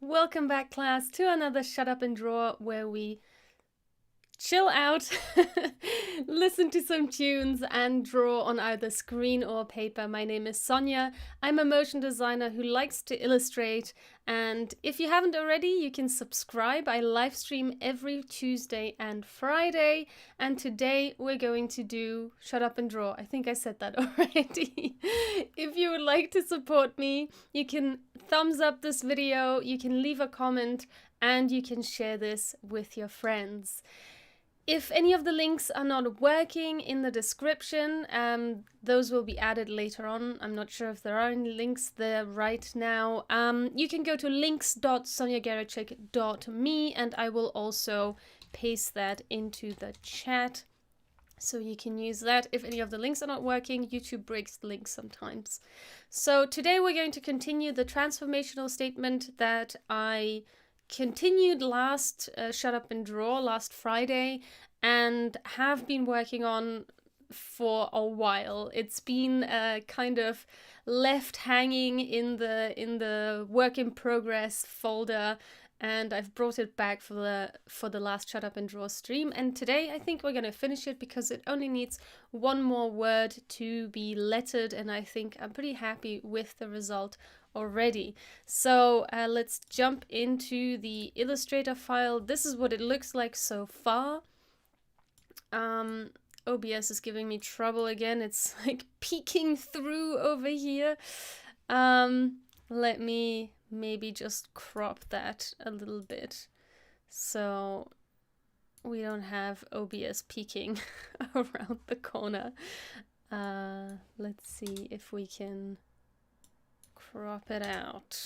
Welcome back, class, to another Shut Up and Draw where we chill out, listen to some tunes, and draw on either screen or paper. My name is Sonja. I'm a motion designer who likes to illustrate, and if you haven't already, you can subscribe. I live stream every Tuesday and Friday, and today we're going to do Shut Up and Draw. I think I said that already. If you would like to support me, you can thumbs up this video, you can leave a comment, and you can share this with your friends. If any of the links are not working in the description, those will be added later on. I'm not sure if there are any links there right now. You can go to links.sonjagaracek.me and I will also paste that into the chat. So you can use that. If any of the links are not working, YouTube breaks the links sometimes. So today we're going to continue the transformational statement that I continued last Shut Up and Draw last Friday and have been working on for a while. It's been kind of left hanging in the work in progress folder, and I've brought it back for the last Shut Up and Draw stream. And today I think we're going to finish it because it only needs one more word to be lettered, and I think I'm pretty happy with the result already. So let's jump into the Illustrator file. This is what it looks like so far. OBS is giving me trouble again. It's like peeking through over here. Let me maybe just crop that a little bit so we don't have OBS peeking around the corner. Let's see if we can crop it out.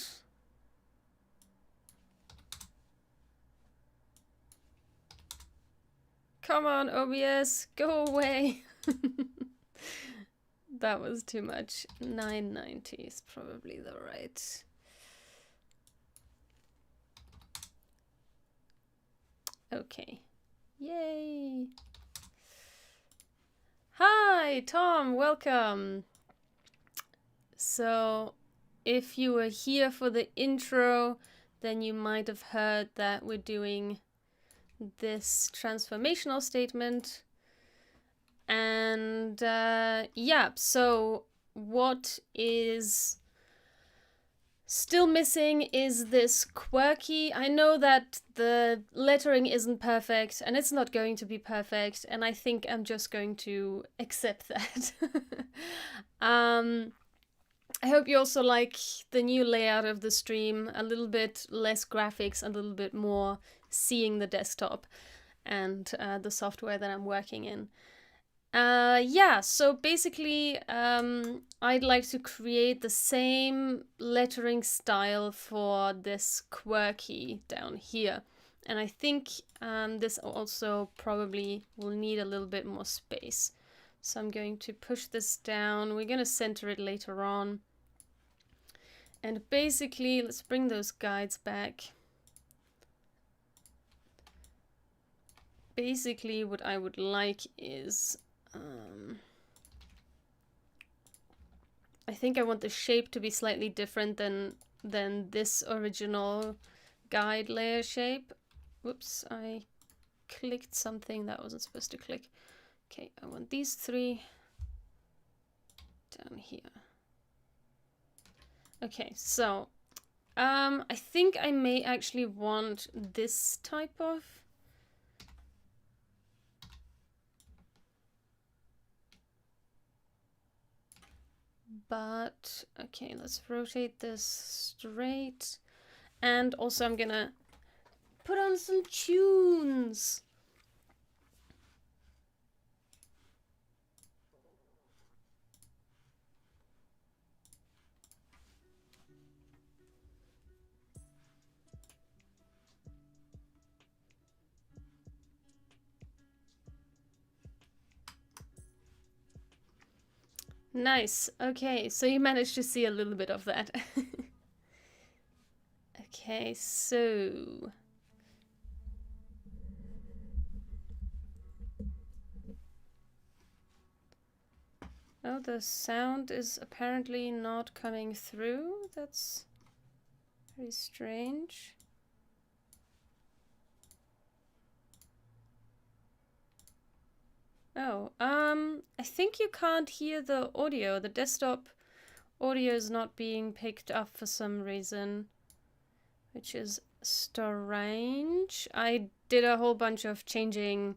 Come on, OBS, go away. That was too much. 990 is probably the right. Okay. Yay. Hi, Tom, welcome. So, if you were here for the intro, then you might have heard that we're doing this transformational statement. And yeah, so what is still missing is this quirky. I know that the lettering isn't perfect and it's not going to be perfect, and I think I'm just going to accept that. I hope you also like the new layout of the stream, a little bit less graphics, a little bit more seeing the desktop and the software that I'm working in. Yeah, so basically I'd like to create the same lettering style for this quirky down here. And I think this also probably will need a little bit more space. So I'm going to push this down. We're going to center it later on. And basically, let's bring those guides back. Basically, what I would like is, I think I want the shape to be slightly different than this original guide layer shape. Whoops, I clicked something that I wasn't supposed to click. Okay, I want these three down here. Okay, so I think I may actually want this type of but okay, let's rotate this straight. And also I'm gonna put on some tunes. Nice. Okay, so you managed to see a little bit of that. Okay, so oh, the sound is apparently not coming through. That's Very strange. Oh, I think you can't hear the audio. The desktop audio is not being picked up for some reason, which is strange. I did a whole bunch of changing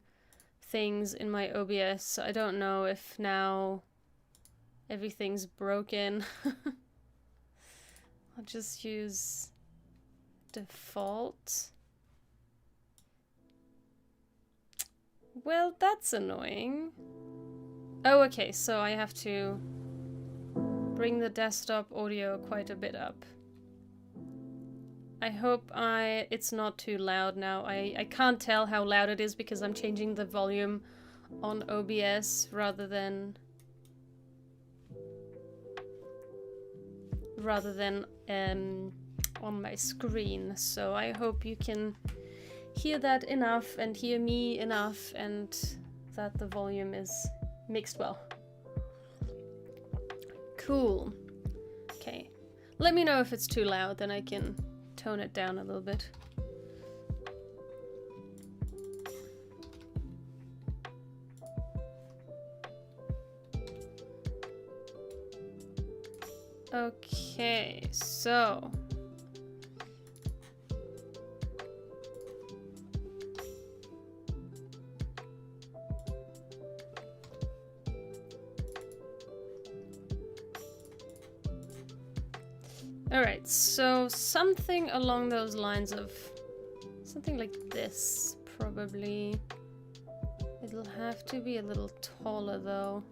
things in my OBS, so I don't know if now everything's broken. I'll just use default. Well, that's annoying. Oh, okay, so I have to bring the desktop audio quite a bit up. I hope it's not too loud now. I can't tell how loud it is because I'm changing the volume on OBS rather than on my screen. So I hope you can hear that enough and hear me enough and that the volume is mixed well. Cool. Okay. Let me know if it's too loud, then I can tone it down a little bit. Okay, so alright, so something along those lines of something like this, probably. It'll have to be a little taller though.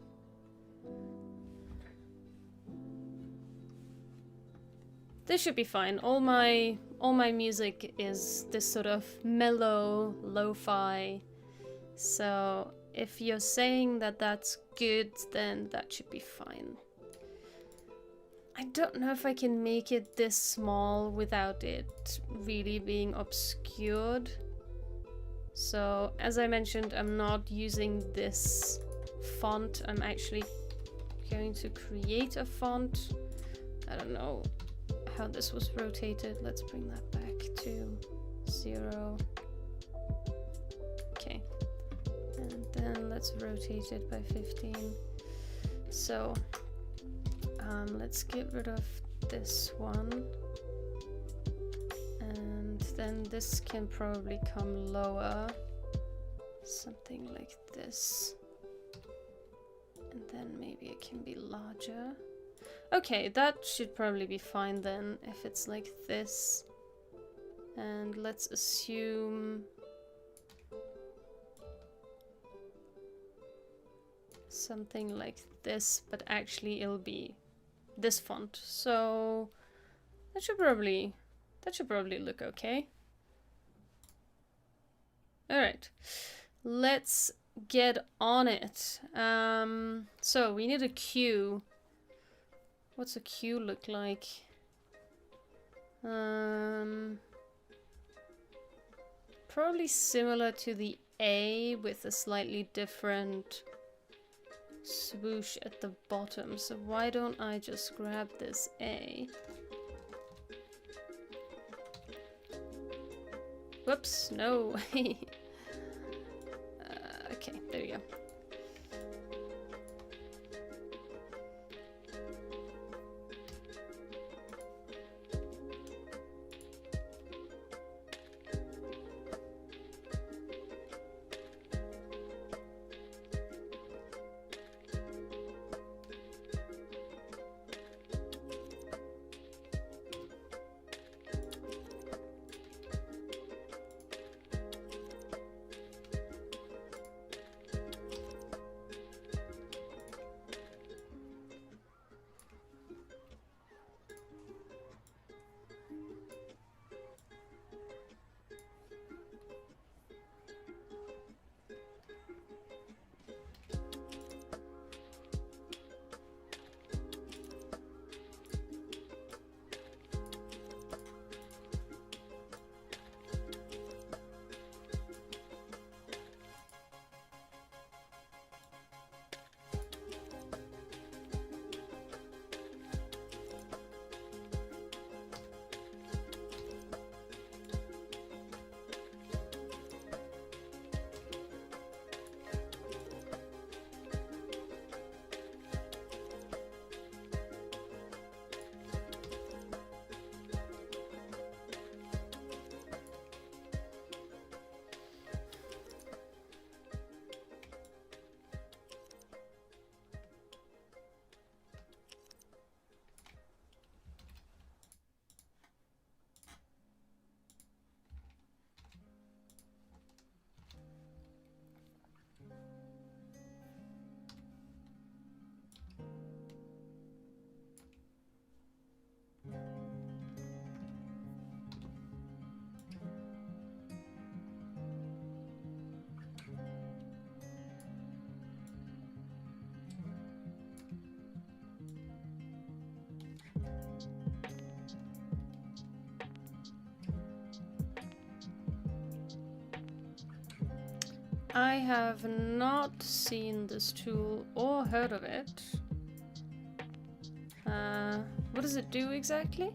This should be fine. All my music is this sort of mellow lo-fi. So if you're saying that that's good, then that should be fine. I don't know if I can make it this small without it really being obscured. So as I mentioned, I'm not using this font. I'm actually going to create a font. I don't know how this was rotated. Let's bring that back to 0. Okay. And then let's rotate it by 15. So let's get rid of this one. And then this can probably come lower. Something like this. And then maybe it can be larger. Okay, that should probably be fine then, if it's like this. And let's assume something like this, but actually it'll be this font. So that should probably look okay. All right, let's get on it. So we need a queue. What's a queue look like? Probably similar to the A with a slightly different swoosh at the bottom. So why don't I just grab this A? Whoops, no. Okay, there we go. I have not seen this tool or heard of it. What does it do exactly?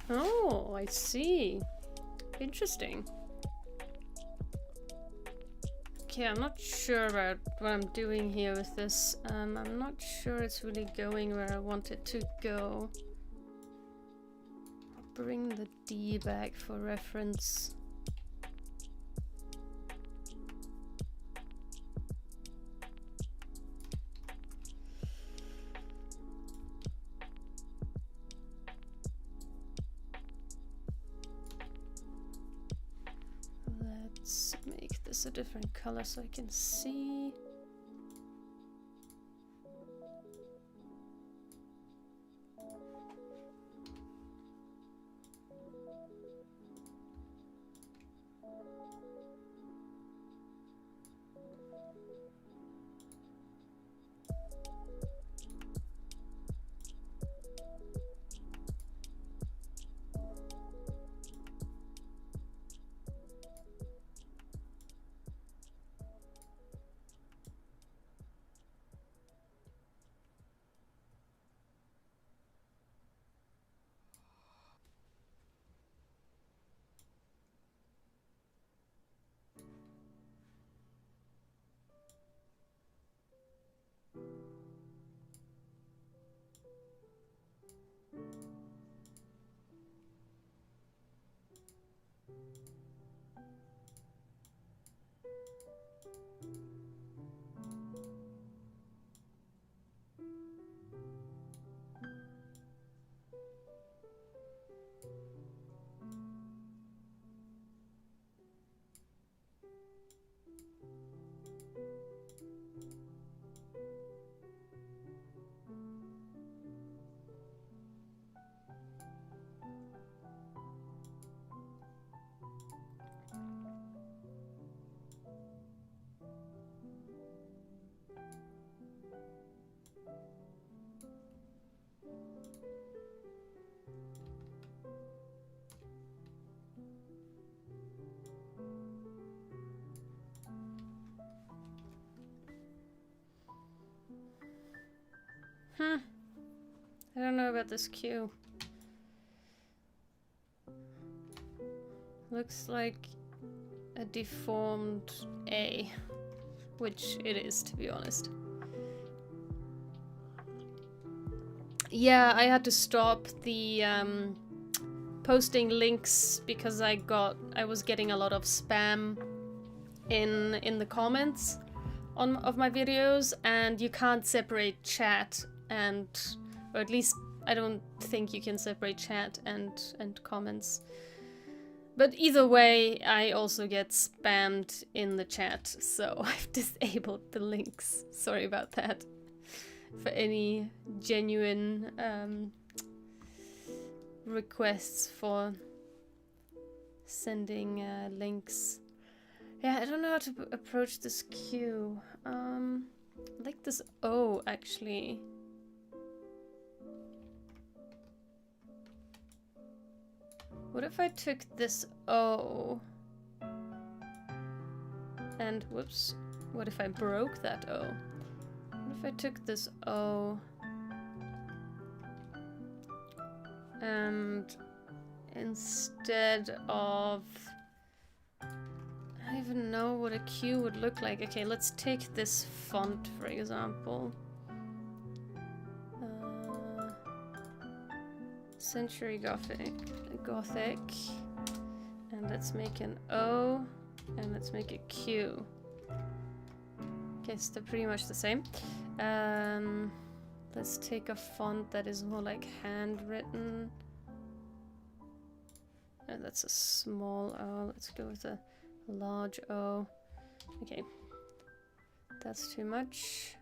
Oh, I see. Interesting. Okay, I'm not sure about what I'm doing here with this. I'm not sure it's really going where I want it to go. I'll bring the D back for reference. Let's make this a different color so I can see. I don't know about this Q. Looks like a deformed A, which it is, to be honest. Yeah, I had to stop the posting links because I was getting a lot of spam in the comments of my videos, and you can't separate chat and, or at least I don't think you can separate chat and comments. But either way, I also get spammed in the chat, so I've disabled the links. Sorry about that. For any genuine requests for sending links. Yeah, I don't know how to approach this Q. I like this O, actually. What if I took this O and, whoops, what if I broke that O? What if I took this O and instead of, I don't even know what a Q would look like. Okay, let's take this font, for example. Century Gothic, and let's make an O, and let's make a Q. Okay, so they're pretty much the same. Let's take a font that is more like handwritten. And that's a small O. Let's go with a large O. Okay, that's too much.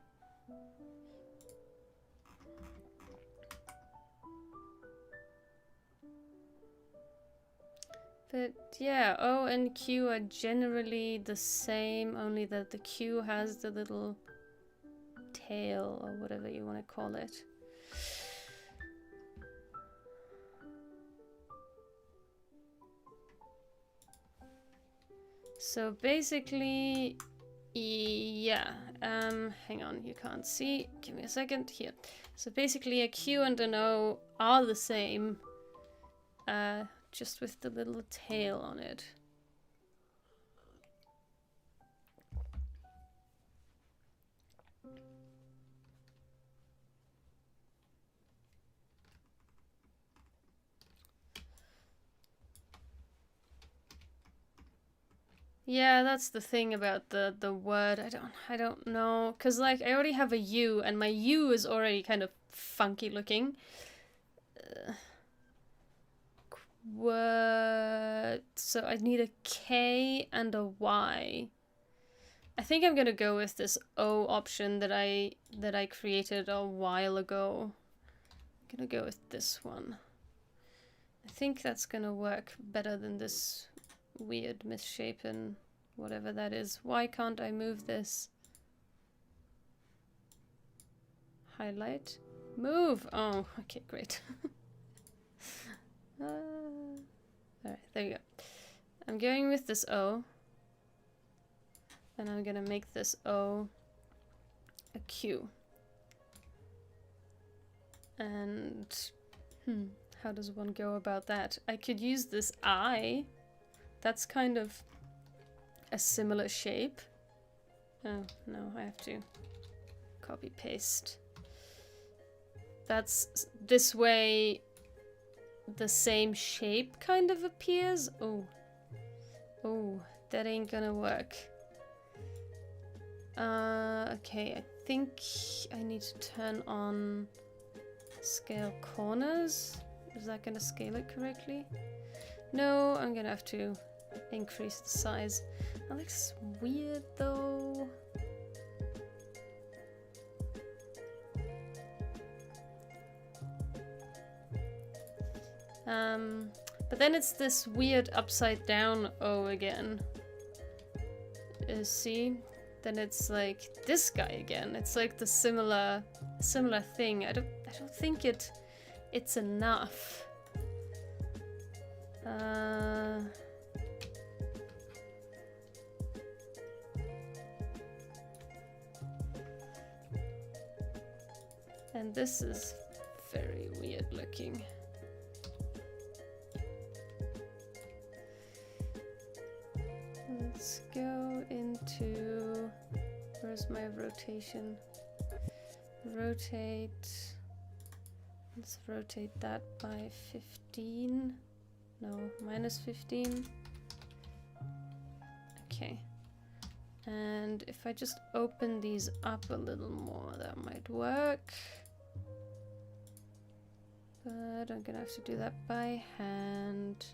But yeah, O and Q are generally the same, only that the Q has the little tail, or whatever you want to call it. So basically, yeah, hang on, you can't see, give me a second, here. So basically a Q and an O are the same, just with the little tail on it. Yeah, that's the thing about the word. I don't know, cause like I already have a U, and my U is already kind of funky looking. What? So I need a K and a Y. I think I'm gonna go with this O option that I created a while ago. I'm gonna go with this one. I think that's gonna work better than this weird misshapen whatever that is. Why can't I move this? Highlight. Move! Oh, okay, great. Alright, there you go. I'm going with this O. And I'm gonna make this O a Q. And how does one go about that? I could use this I. That's kind of a similar shape. Oh, no, I have to copy paste. That's this way the same shape kind of appears. Oh. Oh, that ain't gonna work. Okay, I think I need to turn on scale corners. Is that gonna scale it correctly? No, I'm gonna have to increase the size. That looks weird though. But then it's this weird upside down O again. See? Then it's like this guy again. It's like the similar thing. I don't think it's enough. And this is very weird looking. Let's go into, where's my rotation? Rotate. Let's rotate that by 15. No, minus 15. Okay. And if I just open these up a little more, that might work. But I'm gonna have to do that by hand.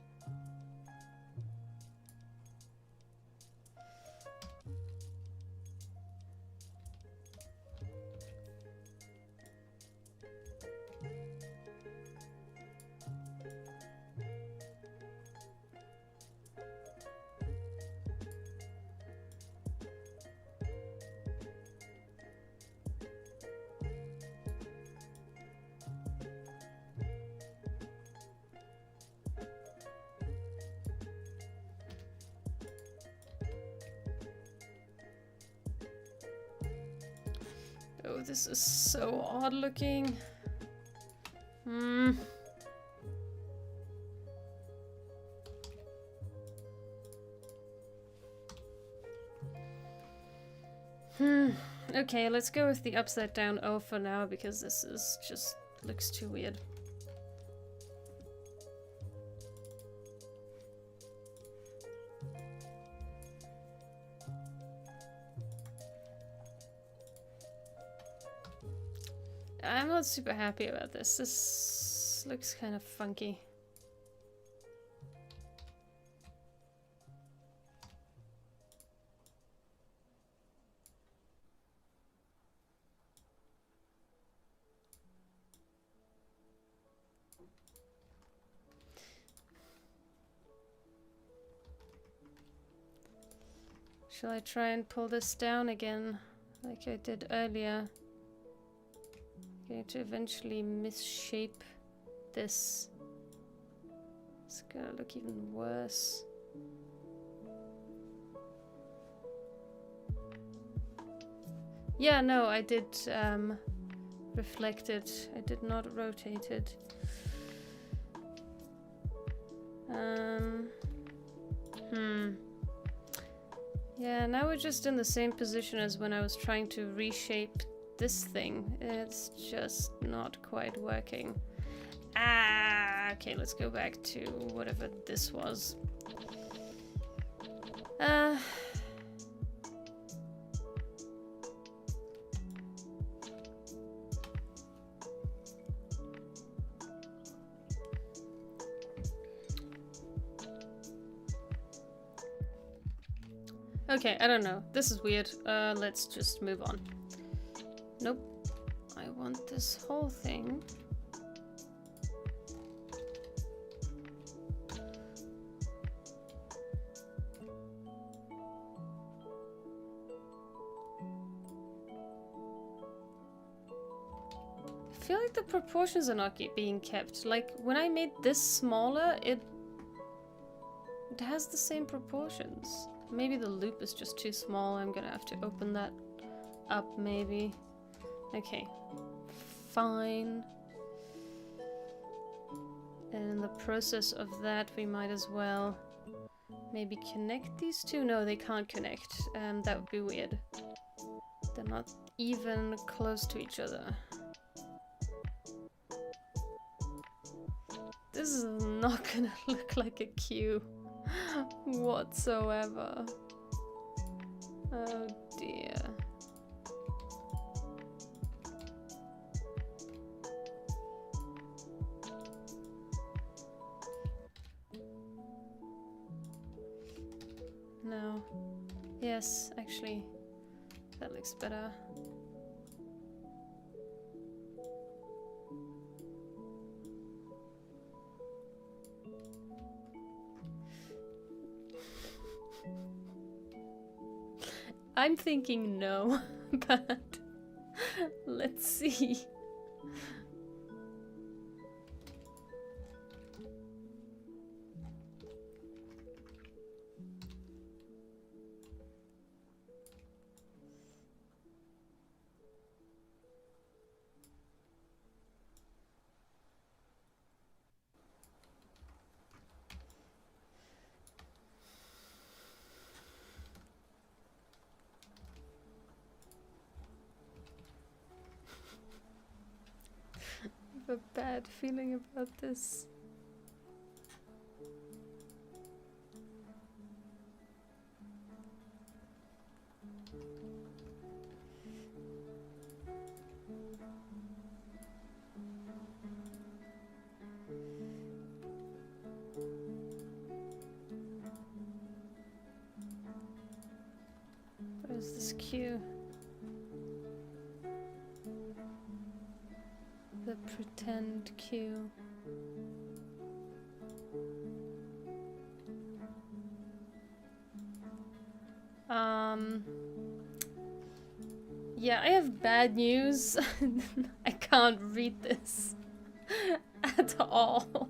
Oh, this is so odd looking. Okay, let's go with the upside down O for now because this is just looks too weird. I'm not super happy about this. This looks kind of funky. Shall I try and pull this down again like I did earlier? I'm going to eventually misshape this. It's gonna look even worse. Yeah, no, I did reflect it. I did not rotate it. Yeah, now we're just in the same position as when I was trying to reshape this thing. It's just not quite working. Okay, let's go back to whatever this was. Okay, I don't know. This is weird. Let's just move on. Nope. I want this whole thing. I feel like the proportions are not being kept. Like, when I made this smaller, it has the same proportions. Maybe the loop is just too small. I'm gonna have to open that up, maybe. Okay, fine. And in the process of that, we might as well maybe connect these two. No, they can't connect. That would be weird. They're not even close to each other. This is not gonna look like a queue whatsoever. Oh dear. No. Yes, actually, that looks better. I'm thinking no, but let's see. I have a bad feeling about this. Where's this queue? The pretend queue. Yeah, I have bad news. I can't read this at all.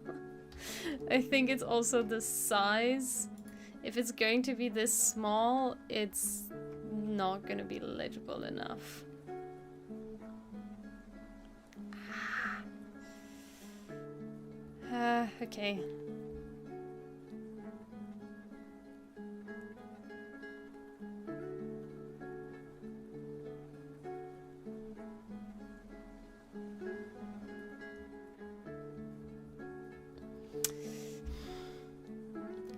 I think it's also the size. If it's going to be this small, it's not going to be legible enough. Okay.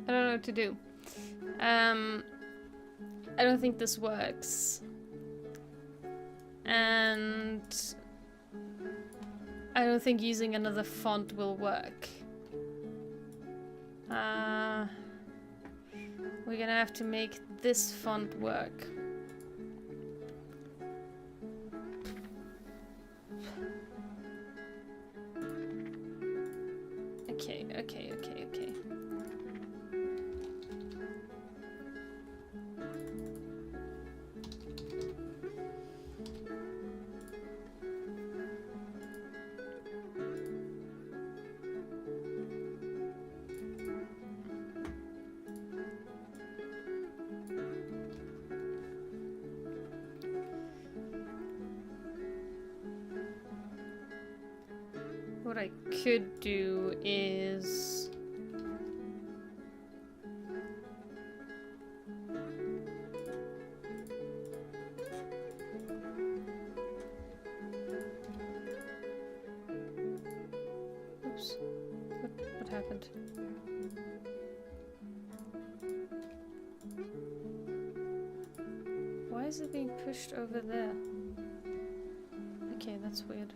I don't know what to do. I don't think this works. And I don't think using another font will work. We're gonna have to make this font work. Okay. What I could do is... Oops. What happened? is it being pushed over there? Okay, that's weird.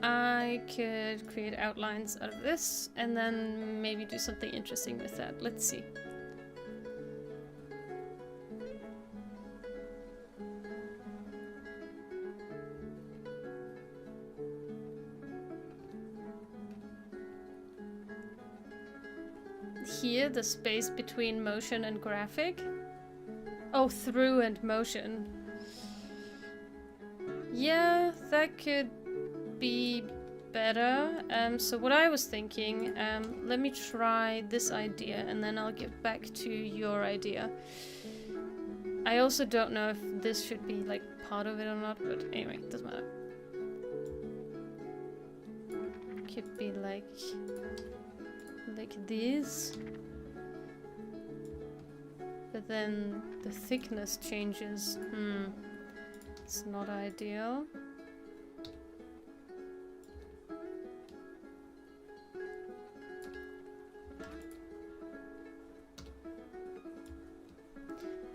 I could create outlines out of this and then maybe do something interesting with that. Let's see. Here, the space between motion and graphic. Oh, through and motion. Yeah, that could be better. So what I was thinking, let me try this idea and then I'll get back to your idea. I also don't know if this should be like part of it or not, but anyway, doesn't matter. Could be like this. But then the thickness changes. It's not ideal.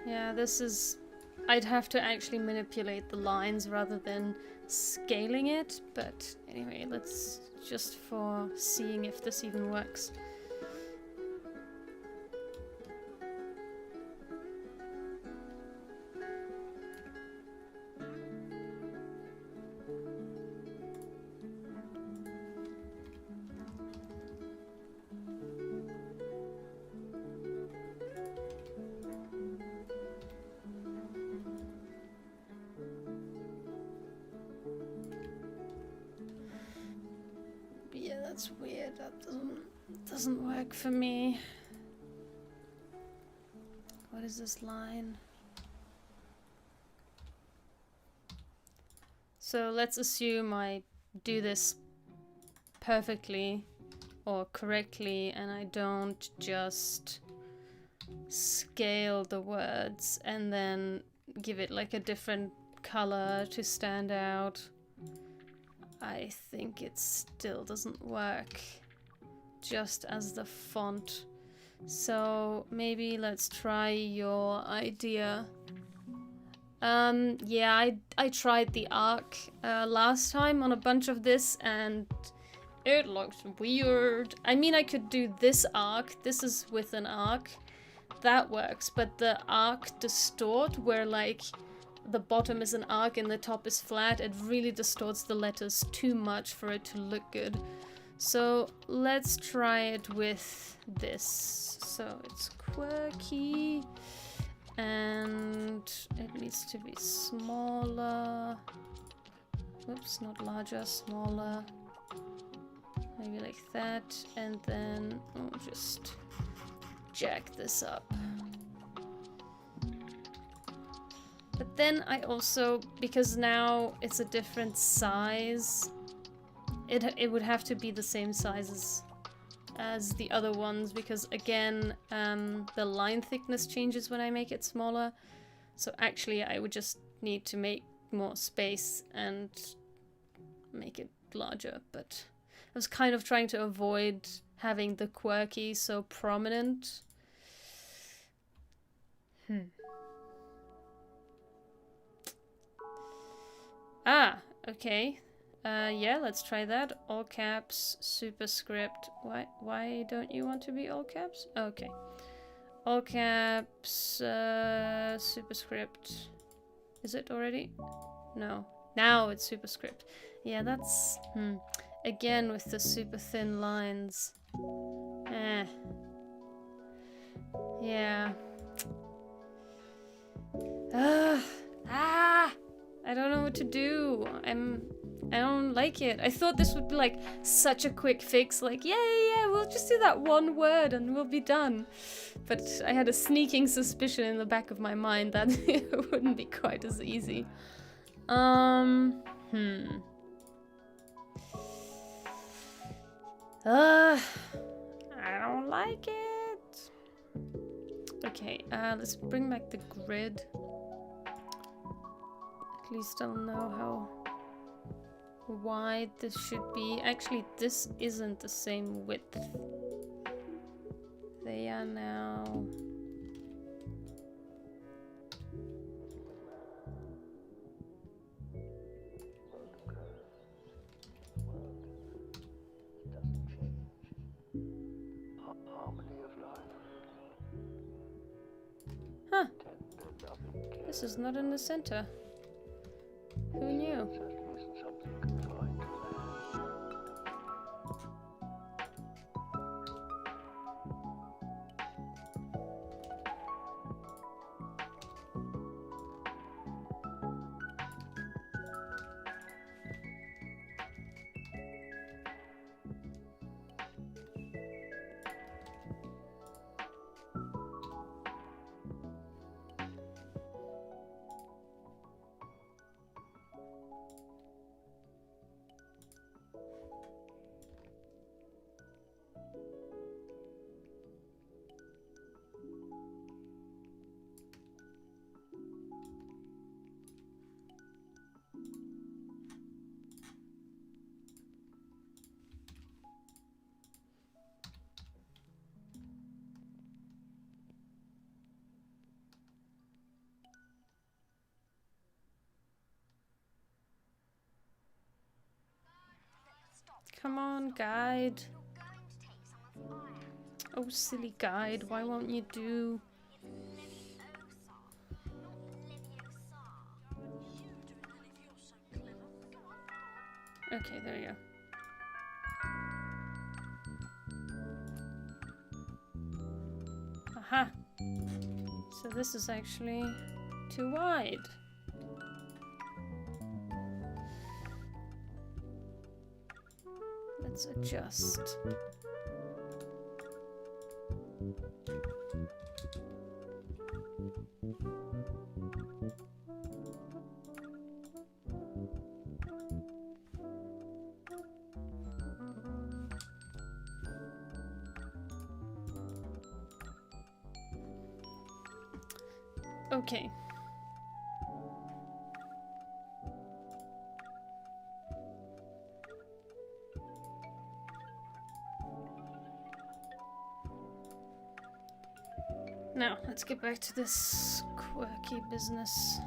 Yeah, this is... I'd have to actually manipulate the lines rather than scaling it, but anyway, let's just for seeing if this even works. That's weird. That doesn't work for me. What is this line? So let's assume I do this perfectly or correctly and I don't just scale the words and then give it like a different color to stand out. I think it still doesn't work just as the font. So maybe let's try your idea. Yeah, I tried the arc last time on a bunch of this and it looked weird. I mean, I could do this arc. This is with an arc. That works, but the arc distort where like the bottom is an arc and the top is flat, it really distorts the letters too much for it to look good. So let's try it with this. So it's quirky and it needs to be smaller. Whoops, not larger, smaller. Maybe like that, and then I'll just jack this up. But then I also, because now it's a different size, it would have to be the same size as the other ones, because again, the line thickness changes when I make it smaller. So actually I would just need to make more space and make it larger, but I was kind of trying to avoid having the quirky so prominent. Ah, okay. Yeah, let's try that. All caps, superscript. Why don't you want to be all caps? Okay. All caps, superscript. Is it already? No. Now it's superscript. Yeah, that's... Again, with the super thin lines. Yeah. I don't know what to do. I don't like it. I thought this would be like such a quick fix, like yeah, we'll just do that one word and we'll be done. But I had a sneaking suspicion in the back of my mind that it wouldn't be quite as easy. I don't like it. Okay, let's bring back the grid. At least I'll know how wide this should be. Actually, this isn't the same width. They are now... Huh. This is not in the center. Who knew? Come on, guide. Oh, silly guide, why won't you do? Okay, there you go. Aha! So this is actually too wide. Let's adjust. Okay. Now, let's get back to this quirky business.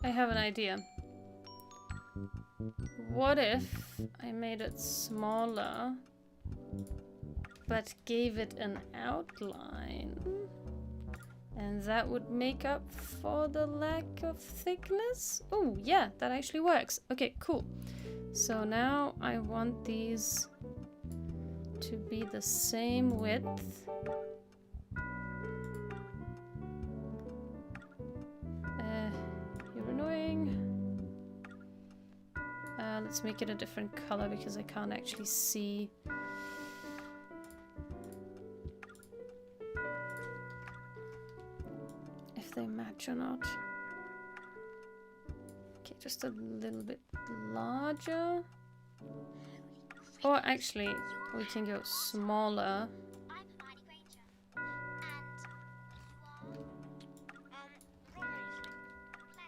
I have an idea. What if I made it smaller, but gave it an outline? And that would make up for the lack of thickness? Oh, yeah, that actually works. Okay, cool. So now I want these to be the same width. You're annoying. Let's make it a different color because I can't actually see. If they match or not. Okay, just a little bit larger. Or actually, we can go smaller.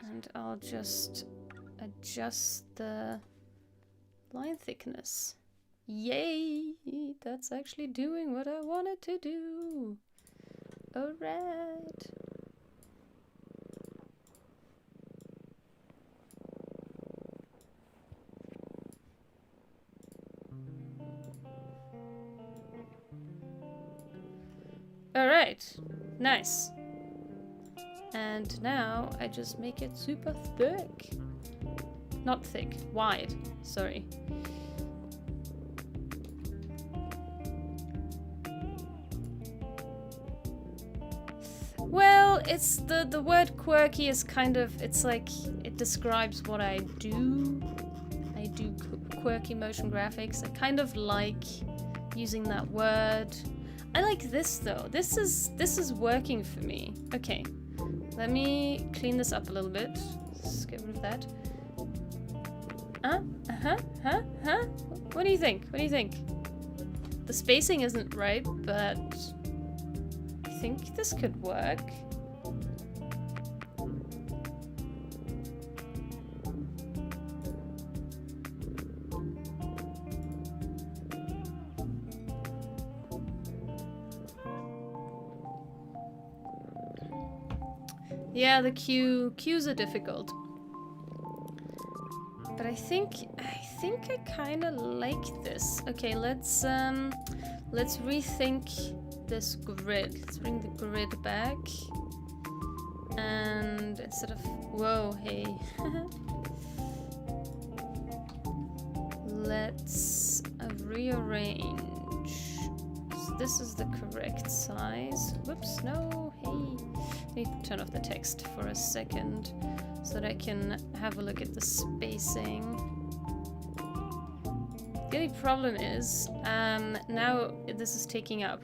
And I'll just adjust the line thickness. Yay! That's actually doing what I wanted to do. Alright. Alright. Nice. And now I just make it super thick. Not thick, wide. Sorry. Well, it's the word quirky is kind of, it's like, it describes what I do. I do quirky motion graphics. I kind of like using that word. I like this though. This is working for me. Okay, let me clean this up a little bit. Let's get rid of that. What do you think? What do you think? The spacing isn't right, but I think this could work. Yeah, the cues are difficult. But I think I kind of like this. Okay, let's rethink this grid. Let's bring the grid back. And instead of whoa, hey. Let's rearrange. So this is the correct size. Whoops, no, hey. Let me turn off the text for a second so that I can have a look at the spacing. The only problem is, now this is taking up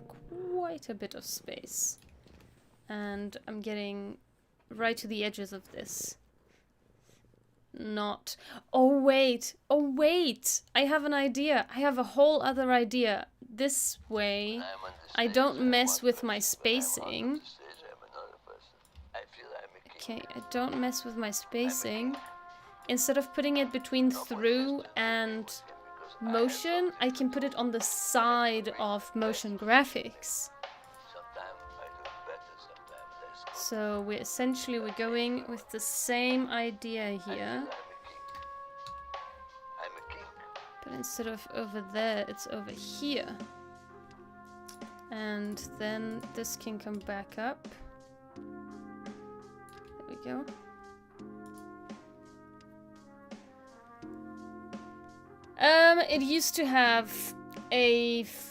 quite a bit of space. And I'm getting right to the edges of this. Not... Oh wait! Oh wait! I have an idea! I have a whole other idea. This way, I don't mess with my spacing. Okay, I don't mess with my spacing. Instead of putting it between through and motion, I can put it on the side of motion graphics. So we're going with the same idea here. But instead of over there, it's over here. And then this can come back up. There we go. It used to have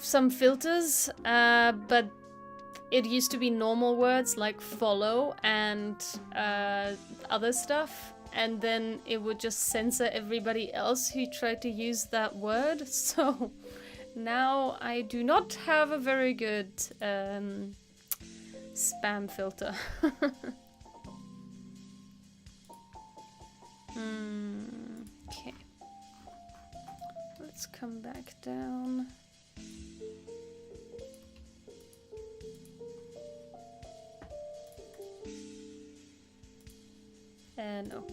some filters, but it used to be normal words like follow and other stuff, and then it would just censor everybody else who tried to use that word. So now I do not have a very good spam filter. Okay. Let's come back down. No.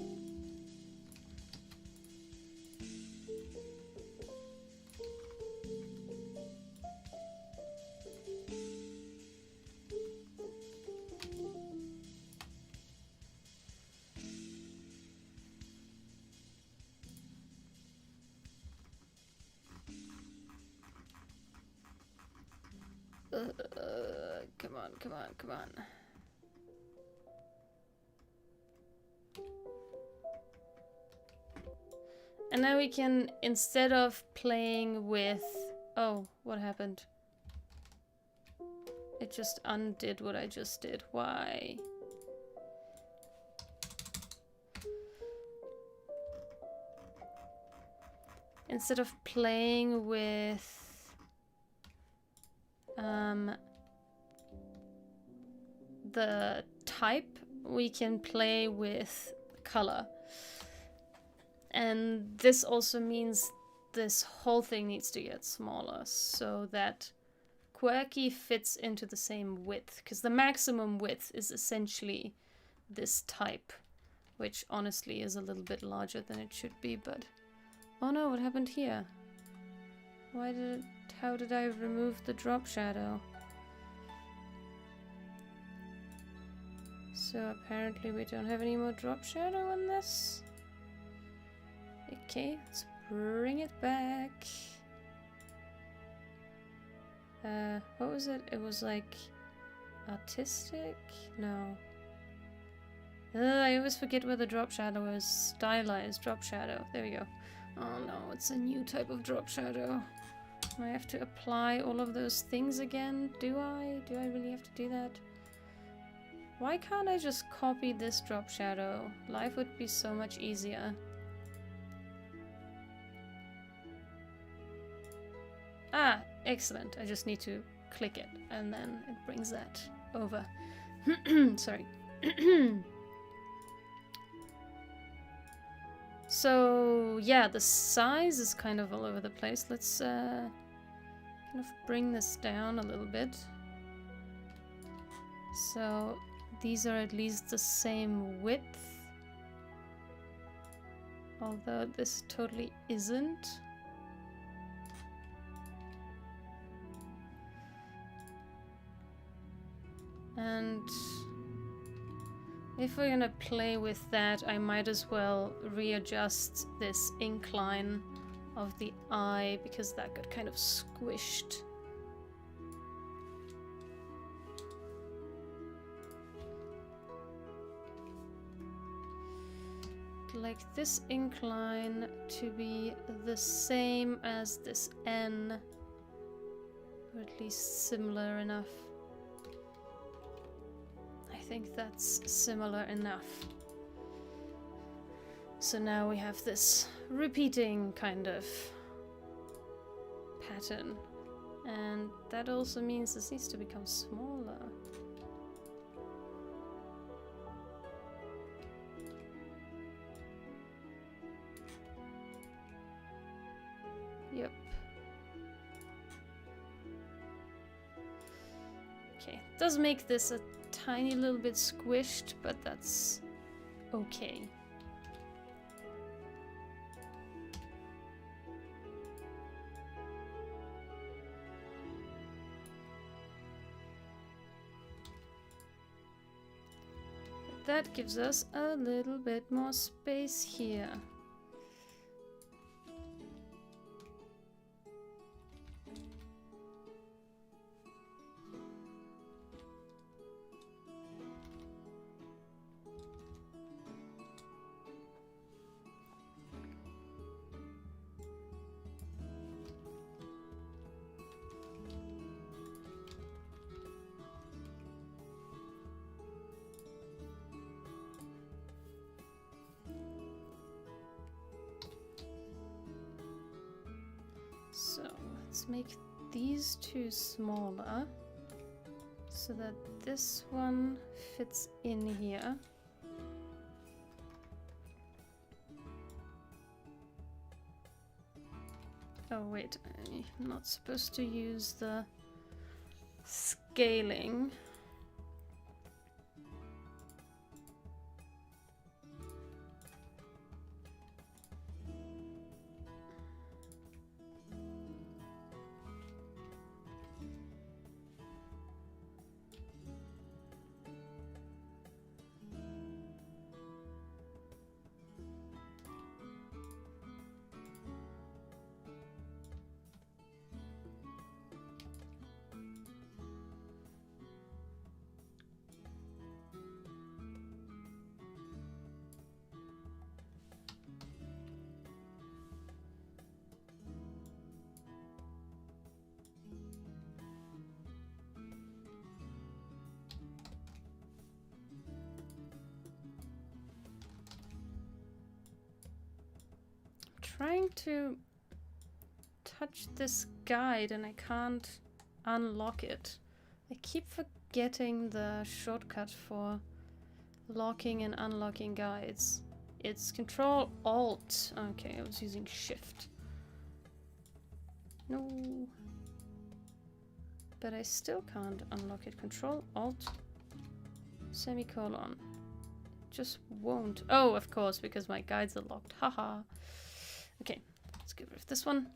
Come on, come on, come on. And now we can, instead of playing with... Oh, what happened? It just undid what I just did. Why? Instead of playing with... the type, we can play with color. And this also means this whole thing needs to get smaller so that quirky fits into the same width, because the maximum width is essentially this type, which honestly is a little bit larger than it should be, but... Oh no, what happened here? How did I remove the drop shadow? So apparently we don't have any more drop shadow on this. Okay, let's bring it back. What was it? It was like artistic? No. I always forget where the drop shadow is. Stylized drop shadow. There we go. Oh no, it's a new type of drop shadow. I have to apply all of those things again? Do I? Do I really have to do that? Why can't I just copy this drop shadow? Life would be so much easier. Ah, excellent. I just need to click it, and then it brings that over. Sorry. So yeah, the size is kind of all over the place. Let's kind of bring this down a little bit. So these are at least the same width. Although this totally isn't. And if we're gonna play with that, I might as well readjust this incline of the eye, because that got kind of squished. Like this incline to be the same as this N, or at least similar enough. I think that's similar enough. So now we have this repeating kind of pattern, and that also means this needs to become smaller. Yep. Okay, does make this a tiny little bit squished, but that's okay. But that gives us a little bit more space here. So let's make these two smaller so that this one fits in here. Oh wait, I'm not supposed to use the scaling. Trying to touch this guide and I can't unlock it. I keep forgetting the shortcut for locking and unlocking guides. It's Control Alt. Okay, I was using Shift. No. But I still can't unlock it. Control Alt semicolon. Just won't. Oh, of course, because my guides are locked. Haha. Okay, let's get rid of this one.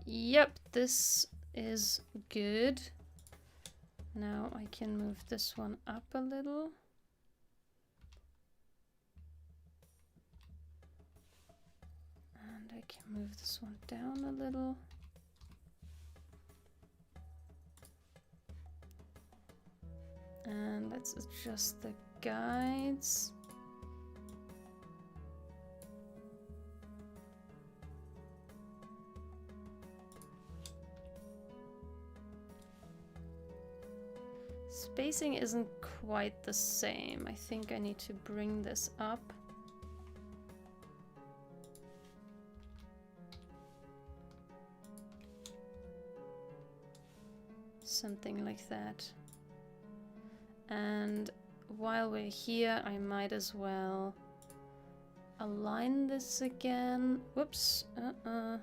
Yep, this is good. Now I can move this one up a little. And I can move this one down a little. And let's adjust the guides. Spacing isn't quite the same. I think I need to bring this up. Something like that. And while we're here, I might as well align this again. Whoops. And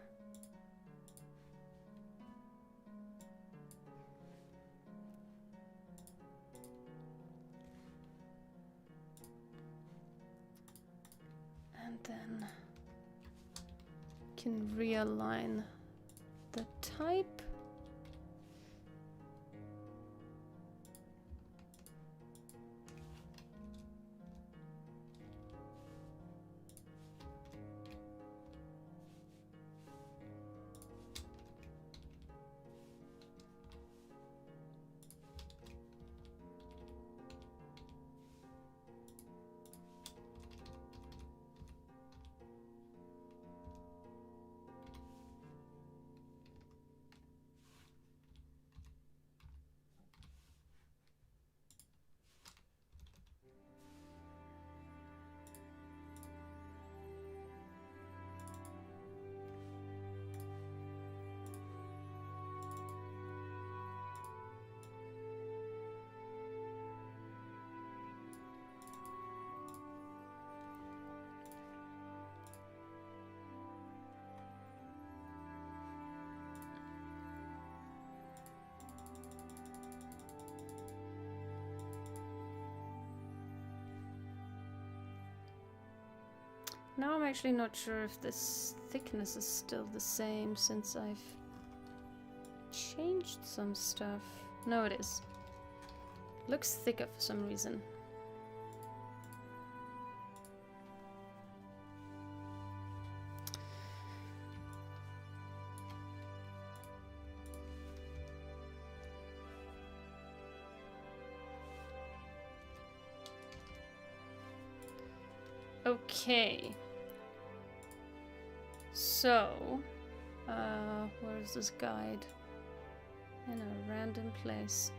then can realign the type. Now I'm actually not sure if this thickness is still the same since I've changed some stuff. No, it is. Looks thicker for some reason. Okay. So, where's this guide? In a random place.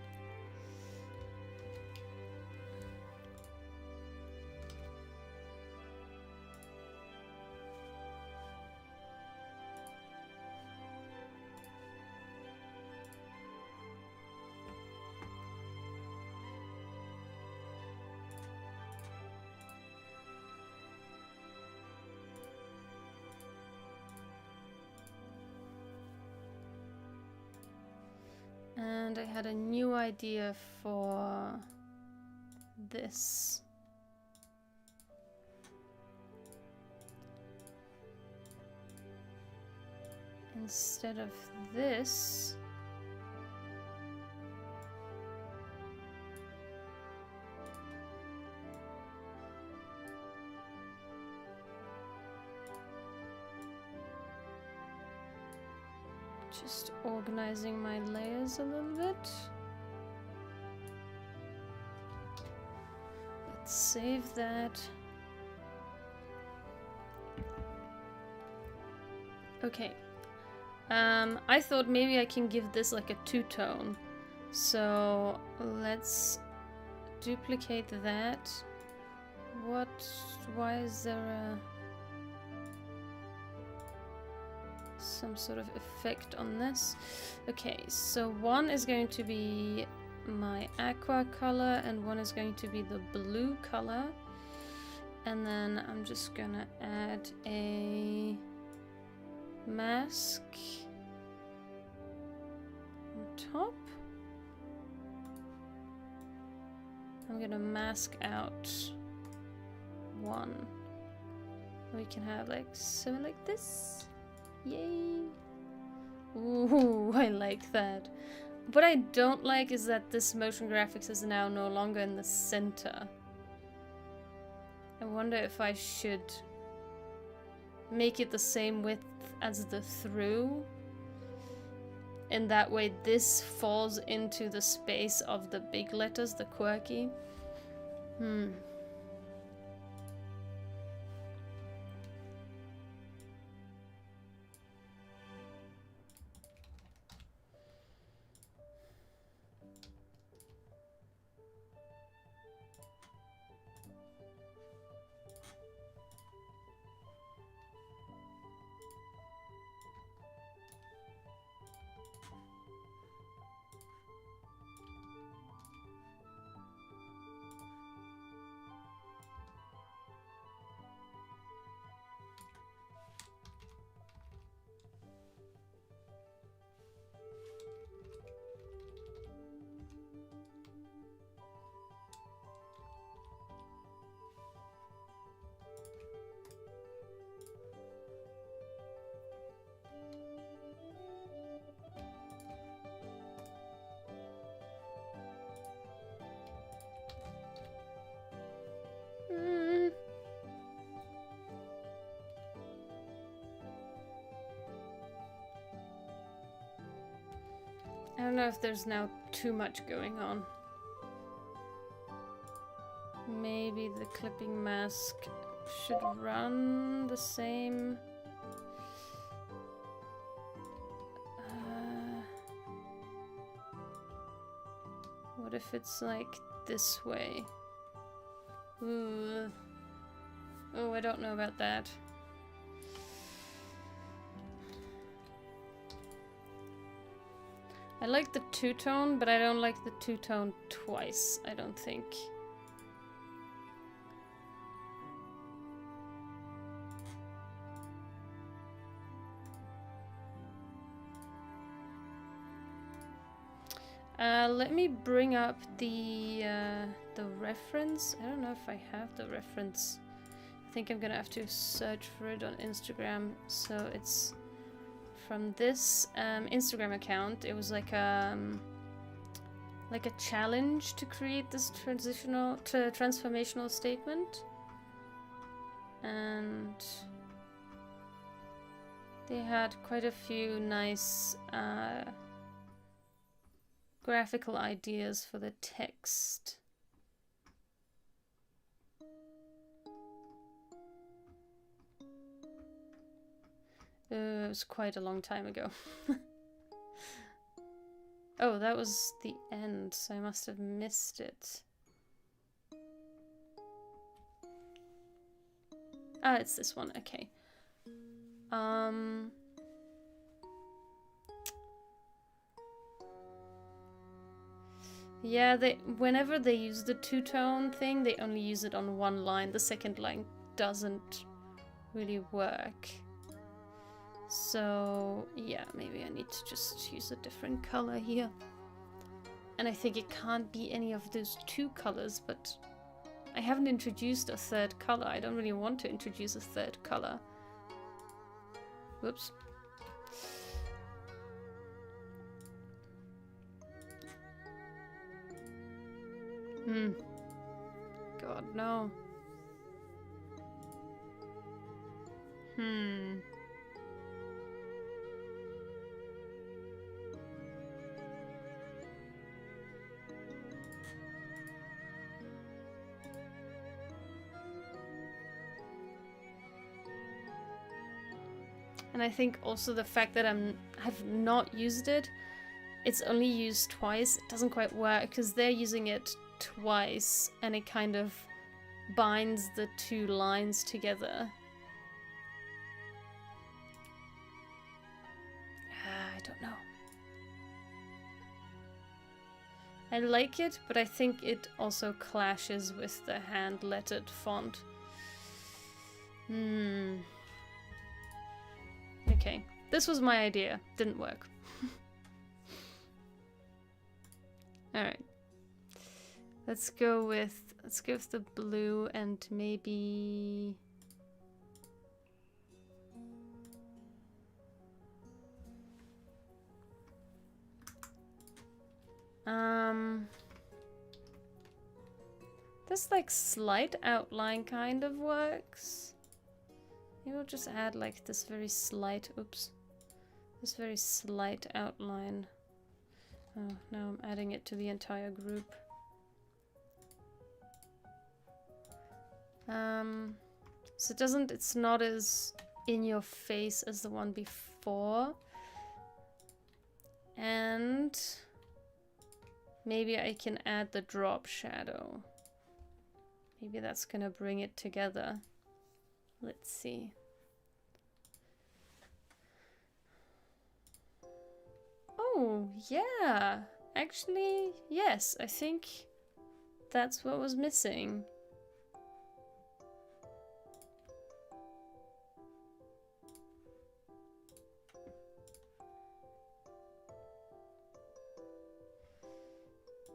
And I had a new idea for this. Instead of this, just organizing my layers a little bit. Let's save that. Okay. I thought maybe I can give this like a two-tone. So let's duplicate that. Why is there some sort of effect on this? Okay, so one is going to be my aqua color and one is going to be the blue color. And then I'm just gonna add a mask on top. I'm gonna mask out one. We can have like something like this. Yay! Ooh, I like that. What I don't like is that this motion graphics is now no longer in the center. I wonder if I should make it the same width as the through. And that way this falls into the space of the big letters, the quirky. don't know if there's now too much going on. Maybe the clipping mask should run the same. What if it's like this way? Ooh. Oh, I don't know about that. I like the two-tone, but I don't like the two-tone twice, I don't think. Let me bring up the reference. I don't know if I have the reference. I think I'm gonna have to search for it on Instagram. So it's from this Instagram account. It was like a challenge to create this transformational statement, and they had quite a few nice graphical ideas for the text. It was quite a long time ago. Oh, that was the end, so I must have missed it. Ah, it's this one, okay. Yeah, whenever they use the two-tone thing, they only use it on one line. The second line doesn't really work. So, yeah, maybe I need to just use a different color here. And I think it can't be any of those two colors, but I haven't introduced a third color. I don't really want to introduce a third color. Whoops. God, no. And I think also the fact that I've not used it, it's only used twice, it doesn't quite work because they're using it twice and it kind of binds the two lines together. I don't know. I like it, but I think it also clashes with the hand-lettered font. Okay, this was my idea. Didn't work. Alright. Let's go with the blue and maybe this like slight outline kind of works. Maybe we'll just add like this very slight, this very slight outline. Oh, now I'm adding it to the entire group. So it's not as in your face as the one before. And maybe I can add the drop shadow. Maybe that's gonna bring it together. Let's see. Oh, yeah. Actually, yes, I think that's what was missing.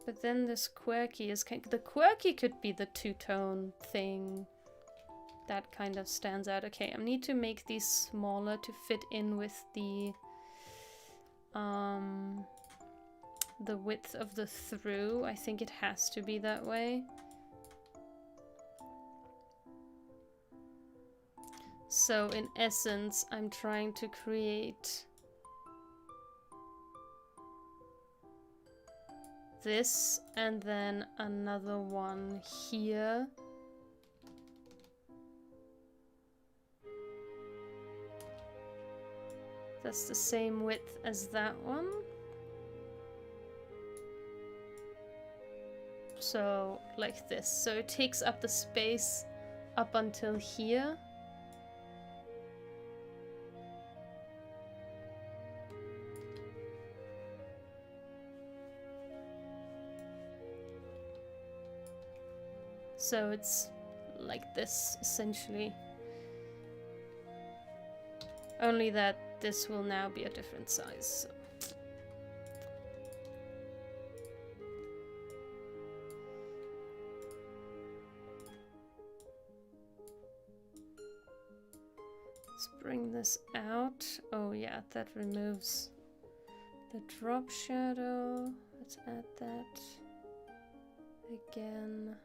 But then this quirky is the quirky could be the two-tone thing. That kind of stands out. Okay, I need to make these smaller to fit in with the width of the through. I think it has to be that way. So in essence, I'm trying to create this, and then another one here. That's the same width as that one. So, like this. So it takes up the space up until here. So it's like this, essentially. Only that this will now be a different size. So. Let's bring this out. Oh yeah, that removes the drop shadow. Let's add that again.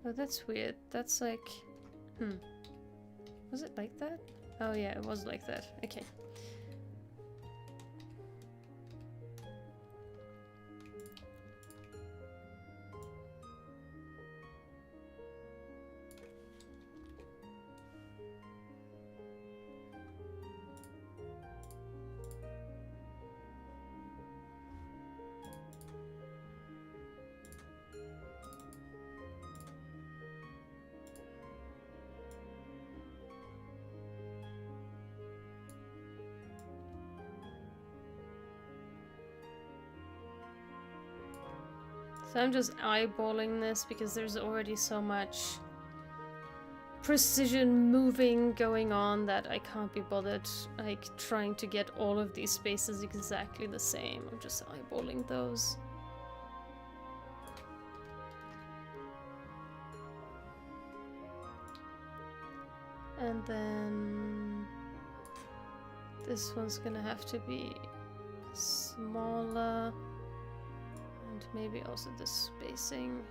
Oh, that's weird. That's like... Was it like that? Oh yeah, it was like that. Okay. So I'm just eyeballing this because there's already so much precision moving going on that I can't be bothered like trying to get all of these spaces exactly the same. I'm just eyeballing those. And then this one's gonna have to be smaller. And maybe also the spacing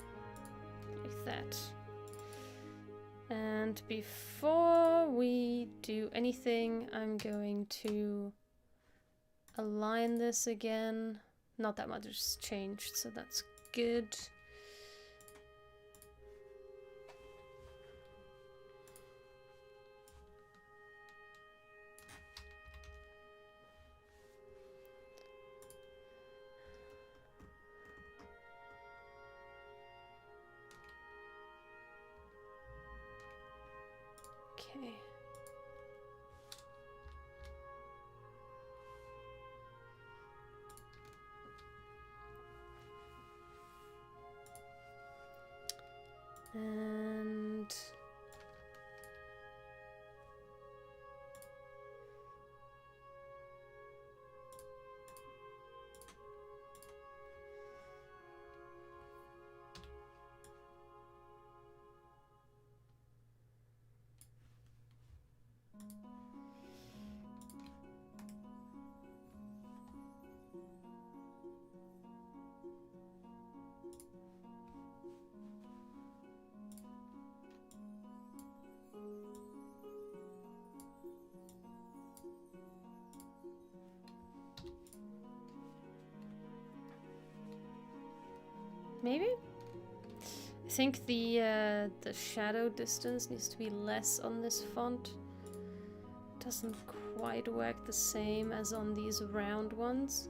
like that. And before we do anything, I'm going to align this again. Not that much has changed, so that's good. Okay. And maybe? I think the shadow distance needs to be less on this font. Doesn't quite work the same as on these round ones.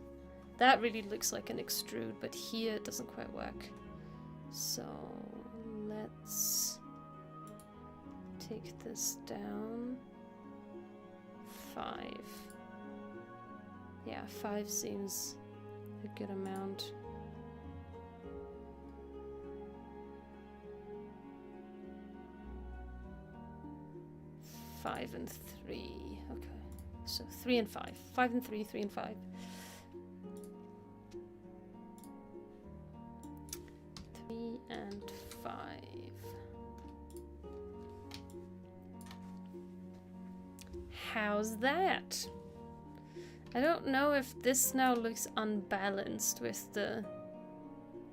That really looks like an extrude, but here it doesn't quite work. So let's take this down. 5. Yeah, 5 seems a good amount. Five and 3. Okay. So 3 and 5. 5 and 3, 3 and 5. 3 and 5. How's that? I don't know if this now looks unbalanced with the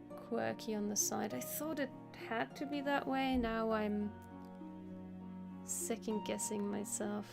quirky on the side. I thought it had to be that way. Now I'm second guessing myself.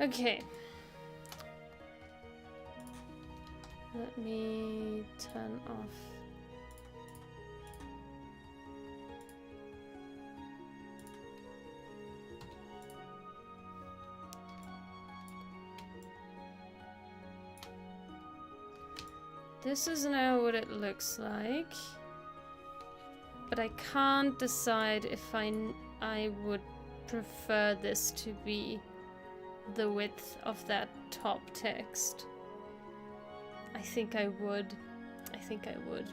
Okay. Let me turn off. This is now what it looks like. But I can't decide if I would prefer this to be the width of that top text. I think I would. I think I would.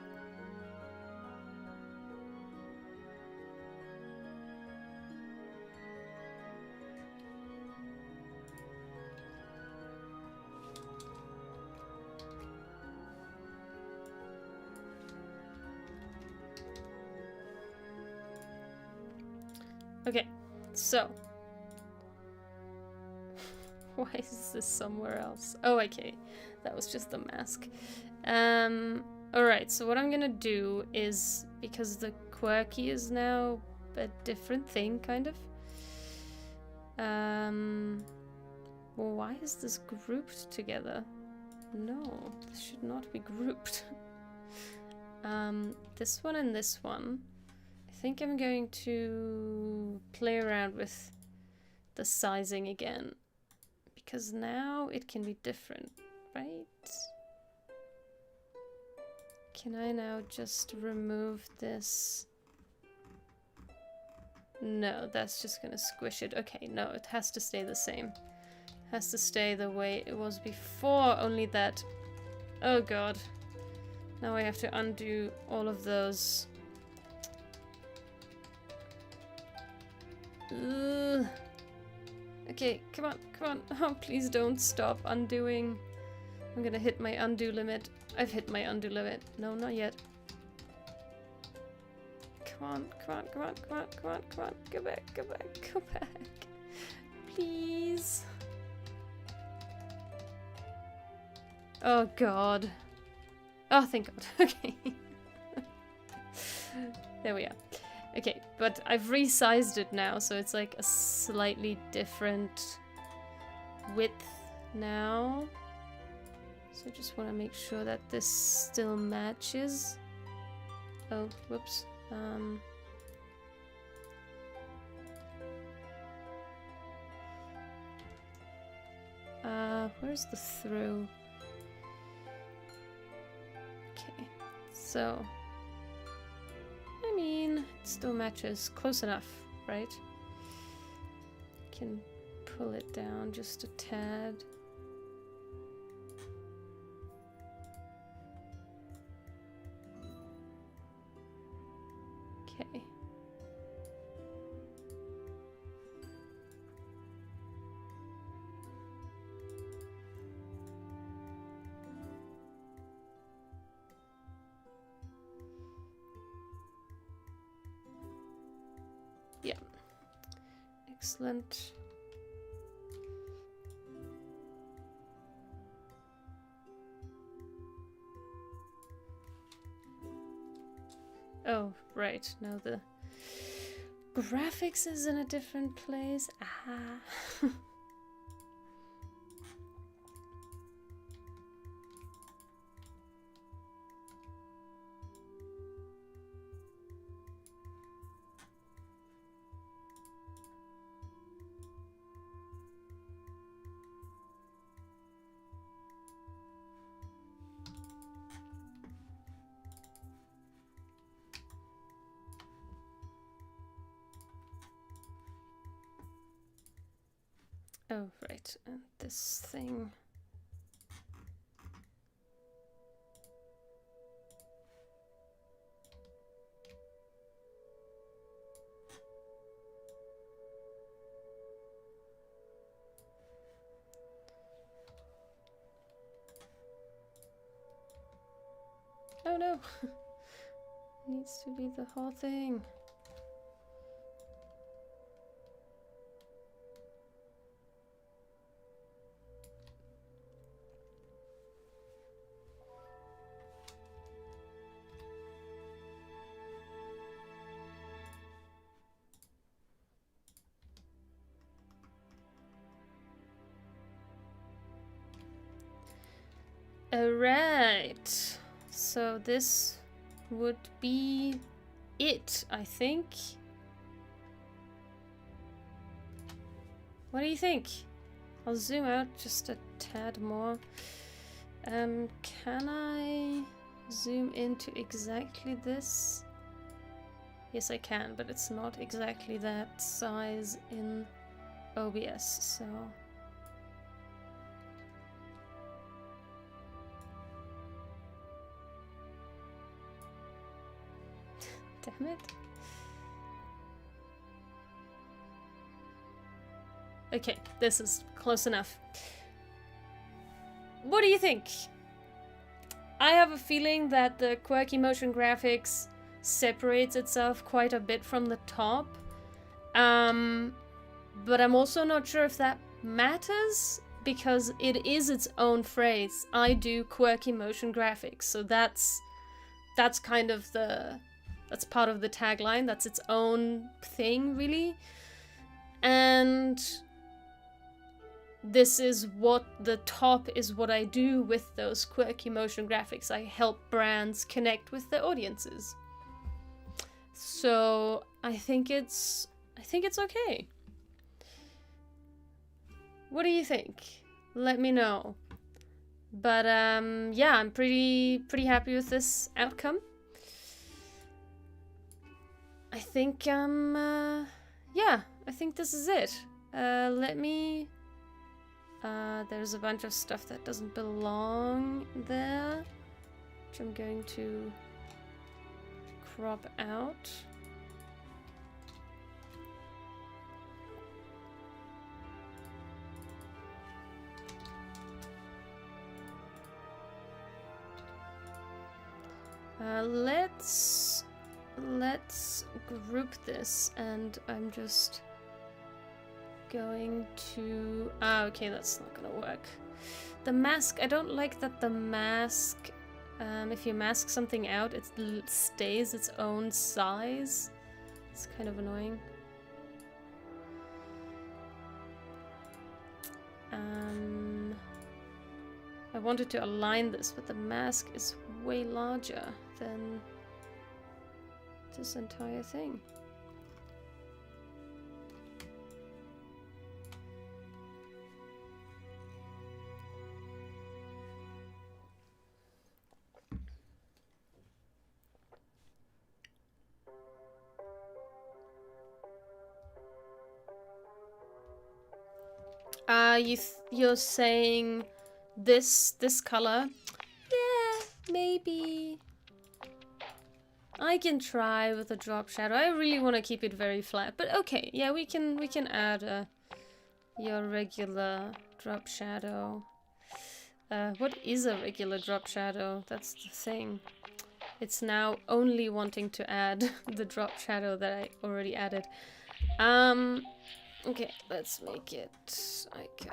Okay, so why is this somewhere else? Oh, okay. That was just the mask. Alright, so what I'm gonna do is, because the quirky is now a different thing, kind of. Well, why is this grouped together? No, this should not be grouped. This one and this one. I think I'm going to play around with the sizing again. Because now it can be different, right? Can I now just remove this? No, that's just gonna squish it. Okay, no, it has to stay the same. It has to stay the way it was before, only that... Oh god. Now I have to undo all of those. Ugh. Okay, come on, come on. Oh, please don't stop undoing. I'm gonna hit my undo limit. I've hit my undo limit. No, not yet. Come on, come on, come on, come on, come on, come on. Go back, go back, go back. Please. Oh god. Oh, thank god. Okay. There we are. Okay, but I've resized it now, so it's like a slightly different width now. So I just want to make sure that this still matches. Oh, whoops. Where's the throw? Okay, so... I mean, it still matches close enough, right? Can pull it down just a tad. Okay. Yeah. Excellent. Oh, right. Now the graphics is in a different place. Ah. Oh, right, and this thing. Oh no! Needs to be the whole thing. Alright, so this would be it, I think. What do you think? I'll zoom out just a tad more. Can I zoom into exactly this? Yes, I can, but it's not exactly that size in OBS, so... Damn it. Okay, this is close enough. What do you think? I have a feeling that the quirky motion graphics separates itself quite a bit from the top. But I'm also not sure if that matters, because it is its own phrase. I do quirky motion graphics, so that's kind of that's part of the tagline. That's its own thing, really. And this is what the top is what I do with those quirky motion graphics. I help brands connect with their audiences. So I think it's okay. What do you think? Let me know. But yeah, I'm pretty happy with this outcome. I think yeah, I think this is it. Let me there's a bunch of stuff that doesn't belong there, which I'm going to crop out. Let's group this, and I'm just going to... Ah, okay, that's not gonna work. The mask, I don't like that the mask, if you mask something out, it stays its own size. It's kind of annoying. I wanted to align this, but the mask is way larger than this entire thing. You're saying this color? Yeah, maybe. I can try with a drop shadow. I really want to keep it very flat, but okay, yeah, we can add your regular drop shadow. What is a regular drop shadow? That's the thing. It's now only wanting to add the drop shadow that I already added. Okay, let's make it like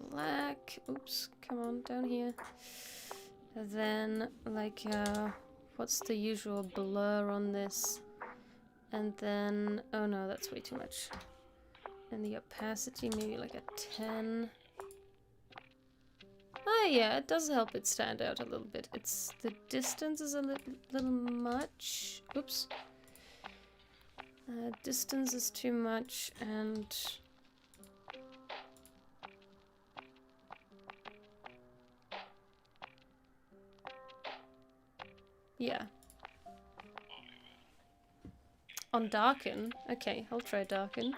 black. Oops, come on, down here. And then like what's the usual blur on this? And then, oh no, that's way too much. And the opacity, maybe like a 10. Oh yeah, it does help it stand out a little bit. It's the distance is a little much. Oops. Distance is too much, and yeah. On darken? Okay, I'll try darken.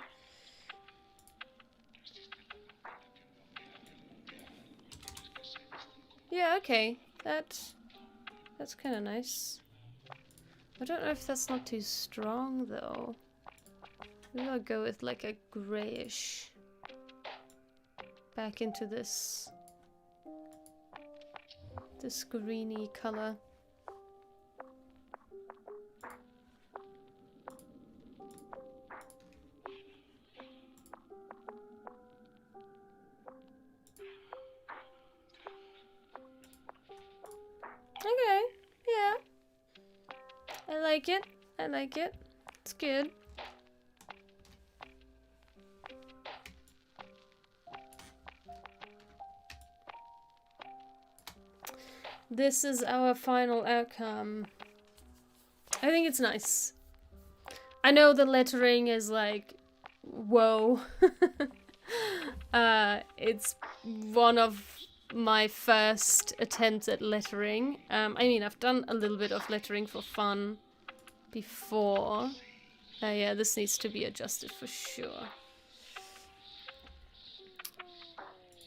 Yeah, okay. That's kind of nice. I don't know if that's not too strong though. Maybe I'll go with like a grayish. Back into this greeny color. Okay, yeah. I like it. I like it. It's good. This is our final outcome. I think it's nice. I know the lettering is like, whoa. It's one of my first attempts at lettering. I mean, I've done a little bit of lettering for fun before. Yeah, this needs to be adjusted for sure.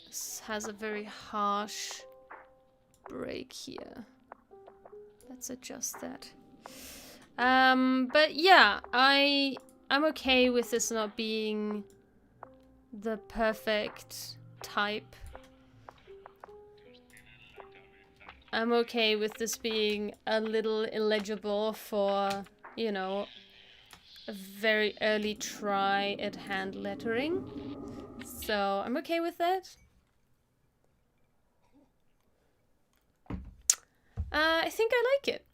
This has a very harsh break here. Let's adjust that. But yeah, I'm okay with this not being the perfect type. I'm okay with this being a little illegible for, you know, a very early try at hand lettering. So I'm okay with that. I think I like it.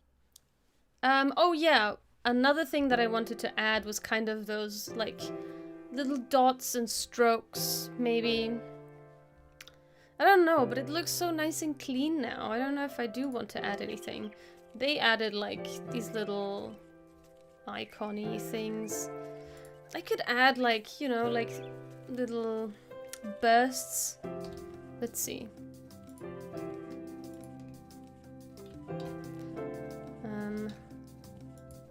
Oh yeah, another thing that I wanted to add was kind of those like little dots and strokes, maybe. I don't know, but it looks so nice and clean now. I don't know if I do want to add anything. They added like these little icon-y things. I could add like, you know, like little bursts. Let's see.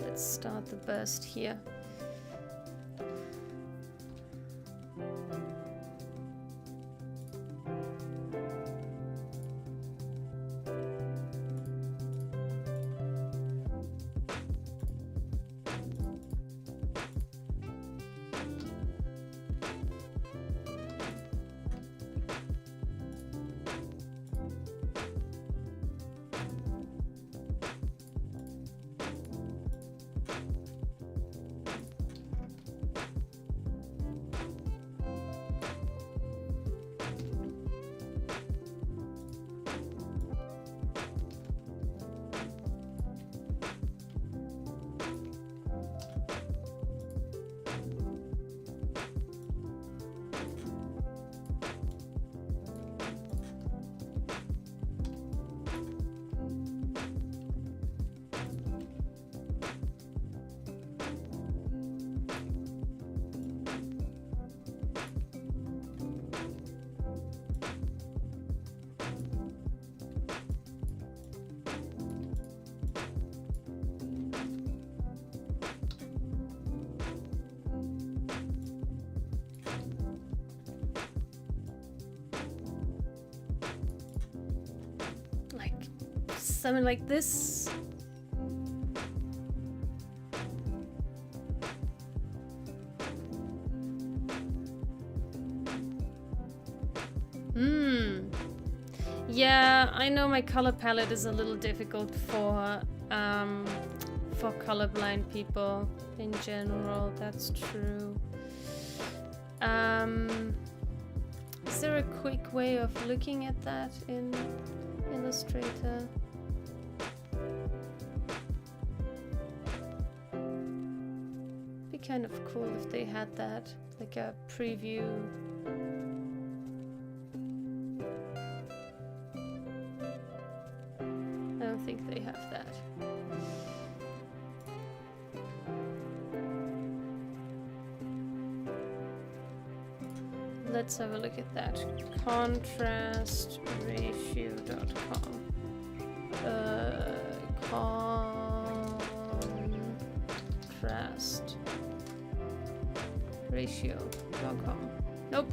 Let's start the burst here. Something like this. Yeah, I know my color palette is a little difficult for colorblind people in general. That's true. Is there a quick way of looking at that in Illustrator? Be kind of cool if they had that, like a preview. I don't think they have that. Let's have a look at that. Contrastratio.com. Contrastratio.com. Nope.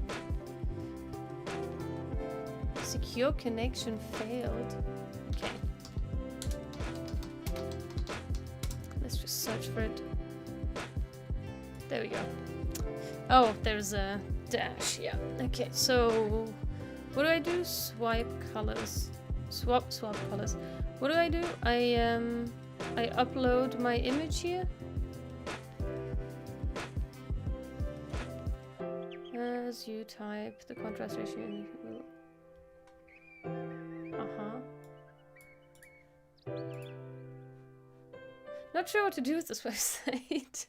Secure connection failed. Okay. Let's just search for it. There we go. Oh, there's a dash, yeah. Okay, so what do I do? Swipe colors. Swap colors. What do? I upload my image here. As you type, the contrast ratio will. Not sure what to do with this website.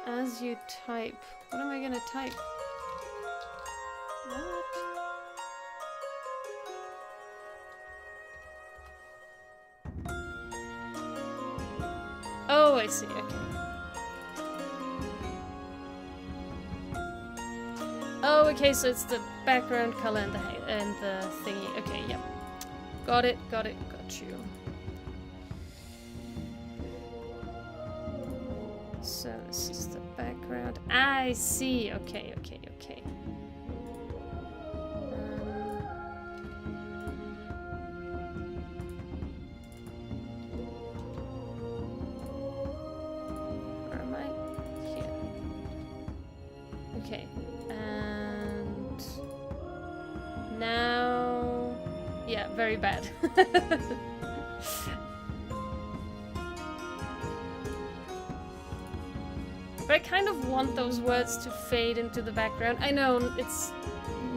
As you type. What am I gonna type? What? Oh, I see. Okay. Oh, okay. So it's the background color and the thingy. Okay, yep. Got it. Got you. So this is the background. I see. Okay. Where am I? Here. Okay. And now, yeah, very bad. But I kind of want those words to fade into the background. I know it's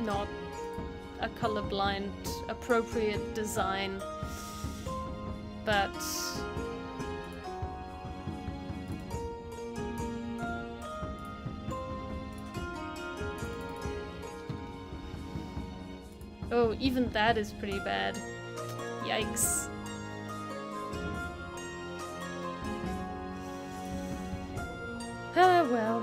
not a colorblind appropriate design, but oh, even that is pretty bad. Yikes. Ah, well.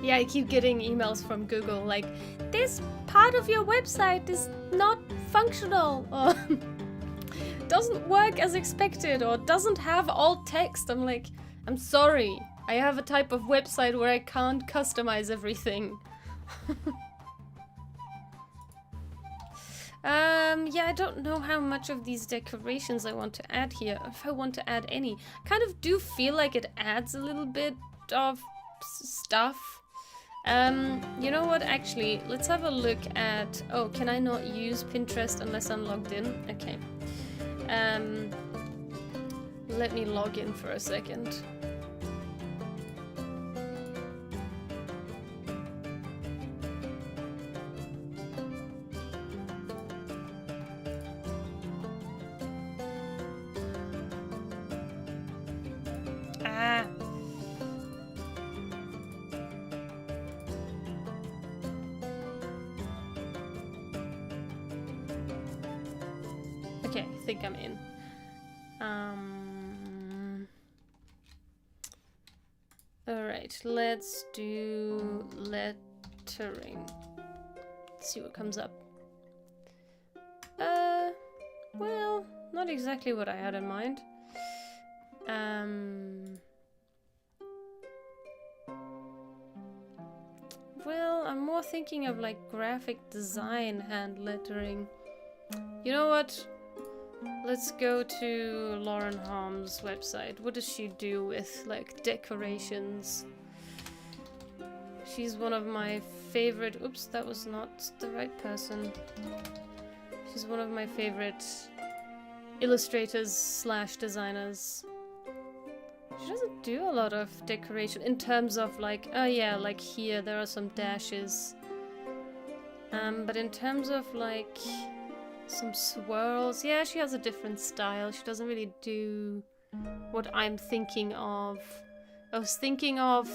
Yeah, I keep getting emails from Google like, this part of your website is not functional, or doesn't work as expected, or doesn't have alt text. I'm like, I'm sorry, I have a type of website where I can't customize everything. Yeah, I don't know how much of these decorations I want to add here, if I want to add any. Kind of do feel like it adds a little bit of stuff. You know what, actually, let's have a look at... Oh, can I not use Pinterest unless I'm logged in? Okay. Let me log in for a second. Okay, I think I'm in. Alright, let's do lettering. Let's see what comes up. Well, not exactly what I had in mind. well, I'm more thinking of like graphic design hand lettering. You know what? Let's go to Lauren Harm's website. What does she do with like decorations? She's one of my favorite... Oops, that was not the right person. She's one of my favorite illustrators slash designers. She doesn't do a lot of decoration in terms of like, oh yeah, like here there are some dashes. But in terms of like some swirls, yeah, she has a different style. She doesn't really do what I'm thinking of. I was thinking of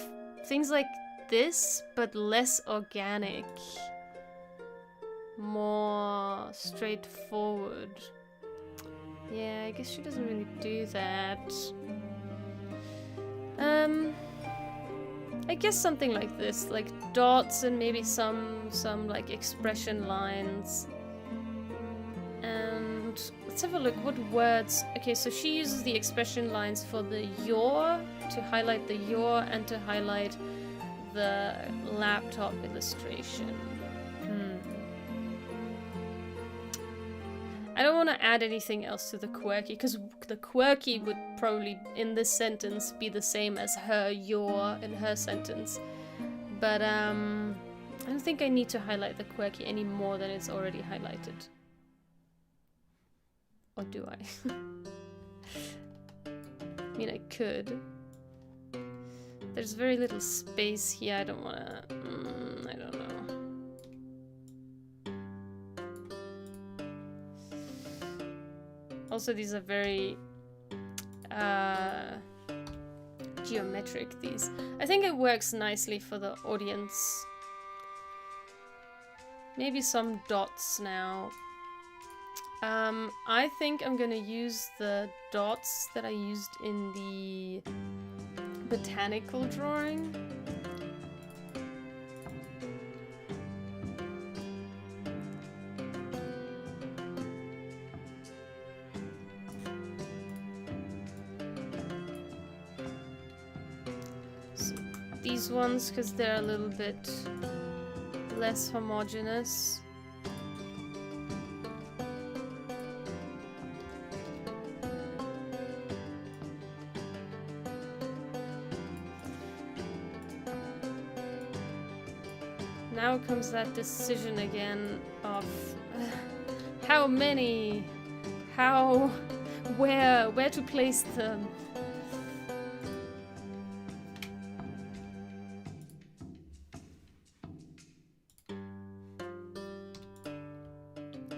things like this, but less organic. More straightforward. Yeah, I guess she doesn't really do that. I guess something like this, like dots and maybe some like expression lines. And let's have a look, what words... Okay, so she uses the expression lines for the your, to highlight the your, and to highlight the laptop illustration. I don't want to add anything else to the quirky, because the quirky would probably, in this sentence, be the same as her your in her sentence. But I don't think I need to highlight the quirky any more than it's already highlighted. Or do I? I mean, I could. There's very little space here. I don't want to... I don't know. Also, these are very geometric, these. I think it works nicely for the audience. Maybe some dots now. I think I'm gonna use the dots that I used in the botanical drawing. So these ones, because they're a little bit less homogeneous. Now comes that decision again of how many, where to place them.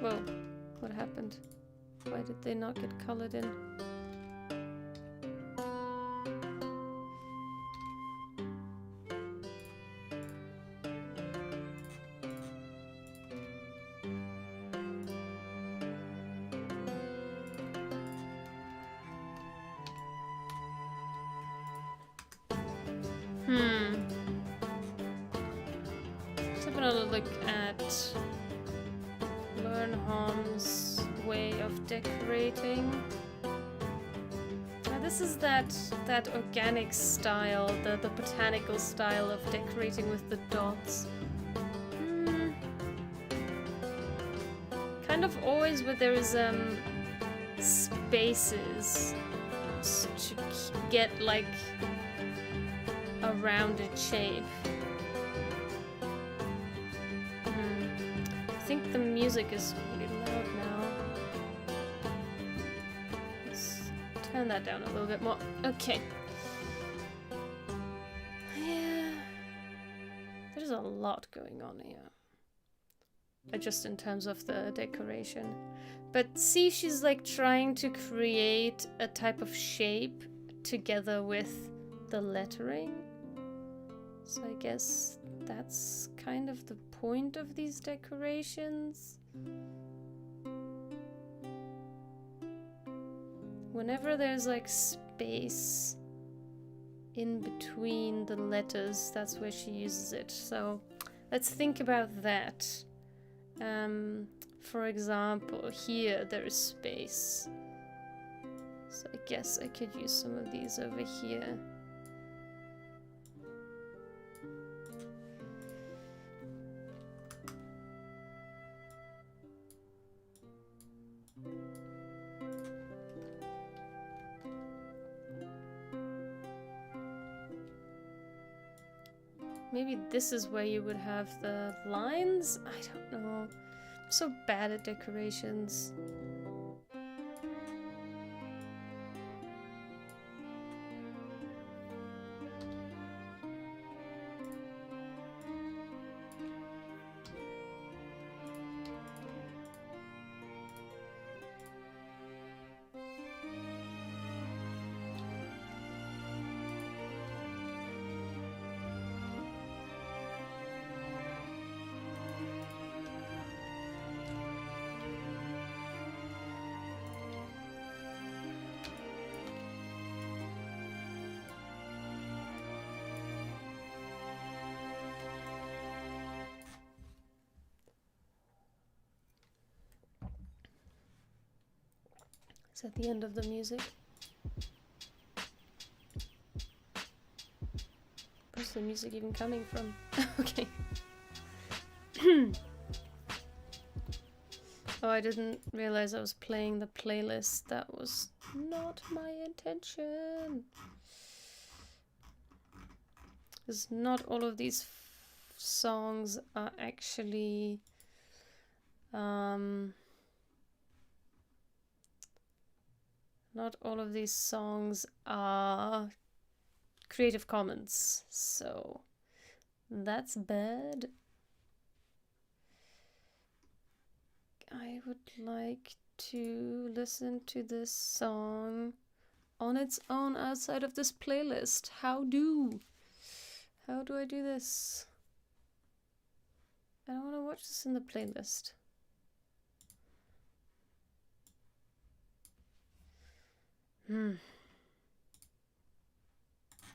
Whoa, what happened? Why did they not get colored in? Let's have another look at Lauren Harm's way of decorating. Now this is that organic style, the botanical style of decorating with the dots. Kind of always where there is spaces to get like a rounded shape. I think the music is really loud now. Let's turn that down a little bit more. Okay. Yeah. There's a lot going on here. Just in terms of the decoration. But see, she's like trying to create a type of shape together with the lettering. So I guess that's kind of the point of these decorations. Whenever there's like space in between the letters, that's where she uses it. So let's think about that. For example, here there is space. So I guess I could use some of these over here. Maybe this is where you would have the lines? I don't know. I'm so bad at decorations. Is that the end of the music? Where's the music even coming from? Okay. Oh, I didn't realize I was playing the playlist. That was not my intention. Because not all of these songs are actually not all of these songs are Creative Commons, so that's bad. I would like to listen to this song on its own outside of this playlist. How do I do this? I don't want to watch this in the playlist.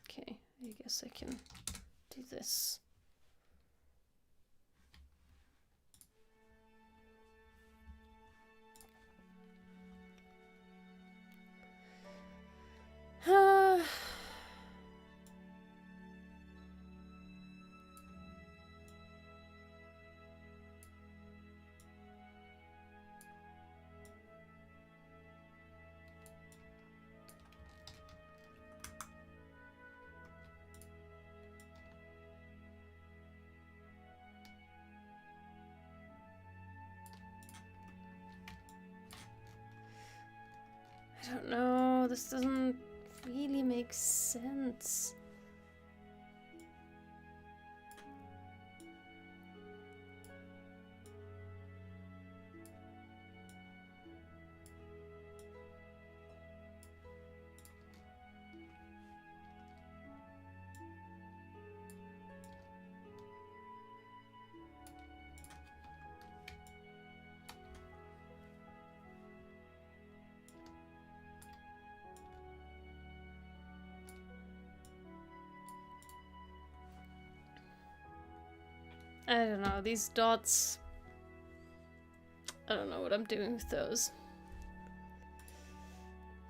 Okay, I guess I can do this. I don't know, this doesn't really make sense. I don't know, these dots, I don't know what I'm doing with those.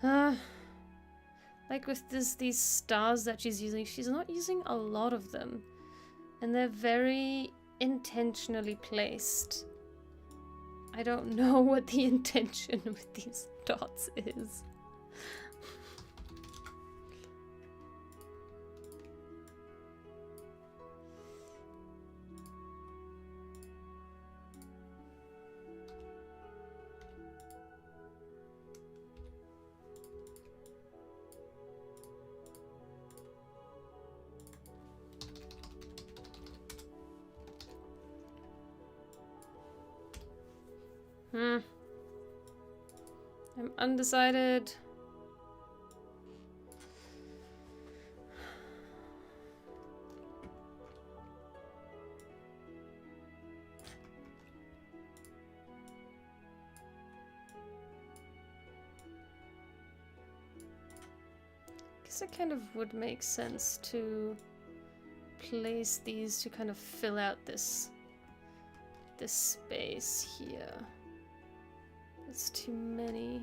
Like with these stars that she's not using a lot of them. And they're very intentionally placed. I don't know what the intention with these dots is. I'm undecided. Guess it kind of would make sense to place these to kind of fill out this space here. It's too many.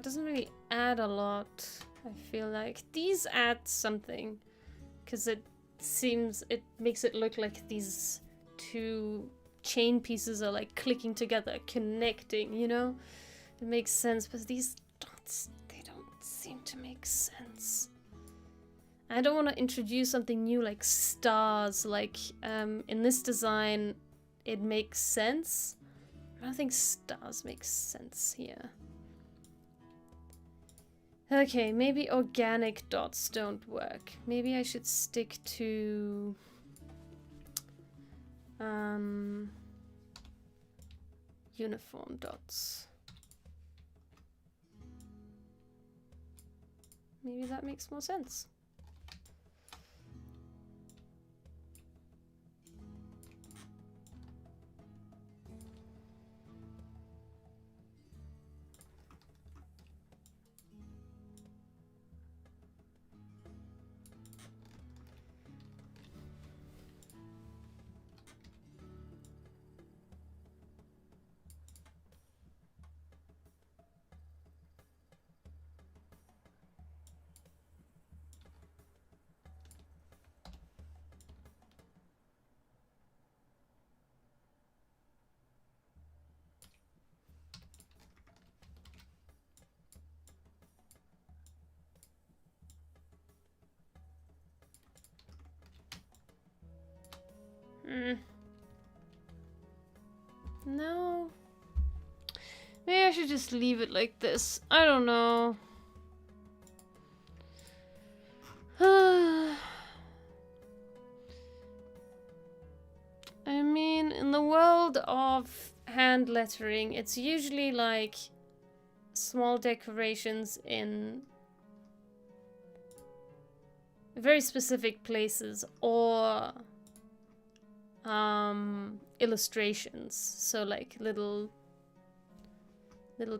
it doesn't really add a lot. I feel like these add something, because it makes it look like these two chain pieces are like clicking together, connecting, you know? It makes sense, but these dots, they don't seem to make sense. I don't want to introduce something new like stars, like in this design it makes sense. I don't think stars make sense here. Okay, maybe organic dots don't work. Maybe I should stick to uniform dots. Maybe that makes more sense. No. Maybe I should just leave it like this. I don't know. I mean, in the world of hand lettering, it's usually like small decorations in very specific places, or illustrations. So like little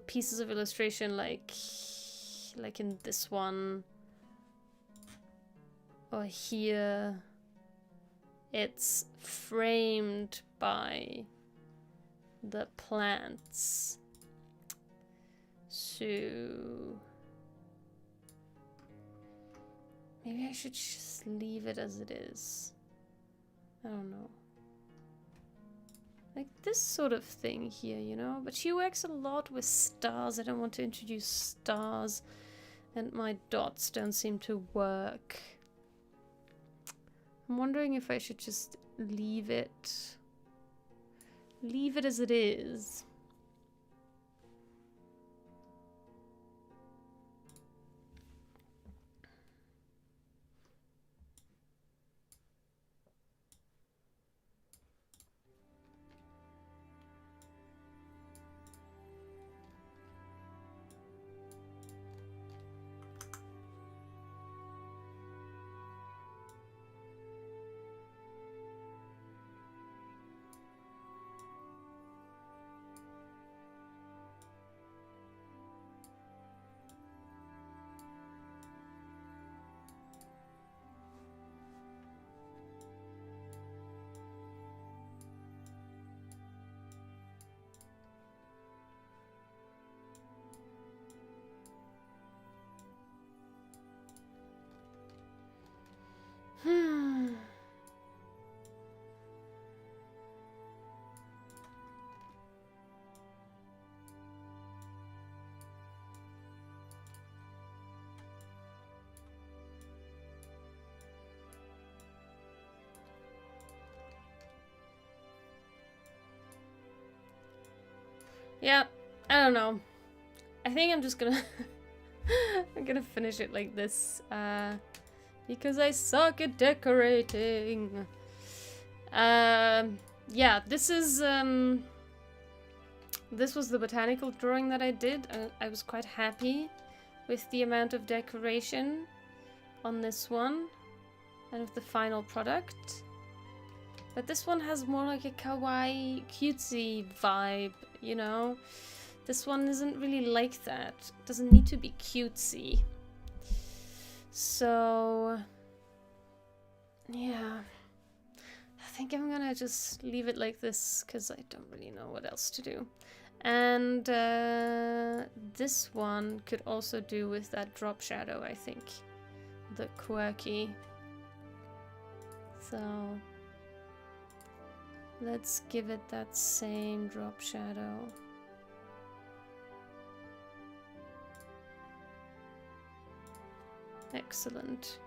pieces of illustration, like in this one, or here. It's framed by the plants. So maybe I should just leave it as it is. I don't know. Like this sort of thing here, you know? But she works a lot with stars. I don't want to introduce stars. And my dots don't seem to work. I'm wondering if I should just leave it. Leave it as it is. Yeah, I don't know. I think I'm just gonna I'm gonna finish it like this, because I suck at decorating. Yeah, this was the botanical drawing that I did. I was quite happy with the amount of decoration on this one and with the final product. But this one has more like a kawaii, cutesy vibe, you know? This one isn't really like that. It doesn't need to be cutesy. So, yeah. I think I'm gonna just leave it like this, because I don't really know what else to do. And this one could also do with that drop shadow, I think. The quirky. So let's give it that same drop shadow. Excellent.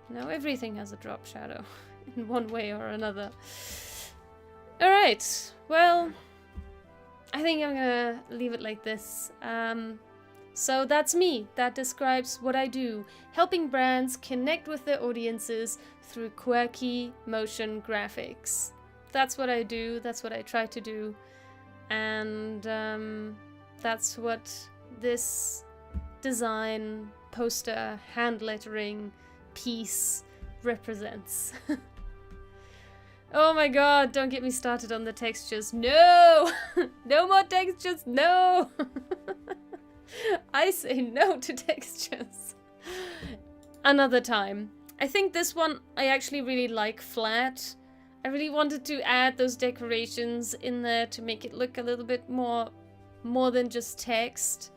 Now everything has a drop shadow in one way or another. Alright, well, I think I'm gonna leave it like this. So that's me. That describes what I do. Helping brands connect with their audiences through quirky motion graphics. That's what I do. That's what I try to do. And that's what this design, poster, hand lettering piece represents. Oh my god, don't get me started on the textures. No! No more textures, no! I say no to textures. Another time. I think this one I actually really like flat. I really wanted to add those decorations in there to make it look a little bit more than just text.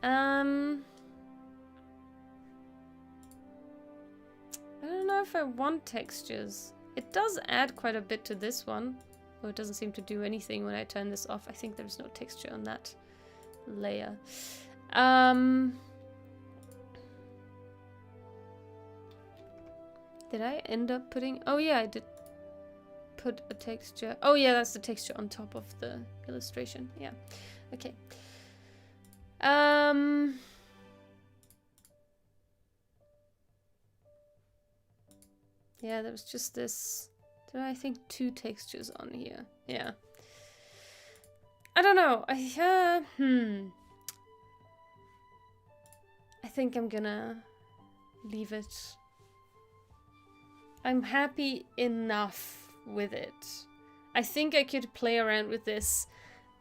I don't know if I want textures. It does add quite a bit to this one. Oh, it doesn't seem to do anything when I turn this off. I think there's no texture on that layer. Did I end up putting... Oh yeah, I did put a texture. Oh yeah, that's the texture on top of the illustration. Yeah. Okay. Yeah, there was just this... There are, I think, 2 textures on here. Yeah. I don't know. I think I'm gonna leave it. I'm happy enough with it. I think I could play around with this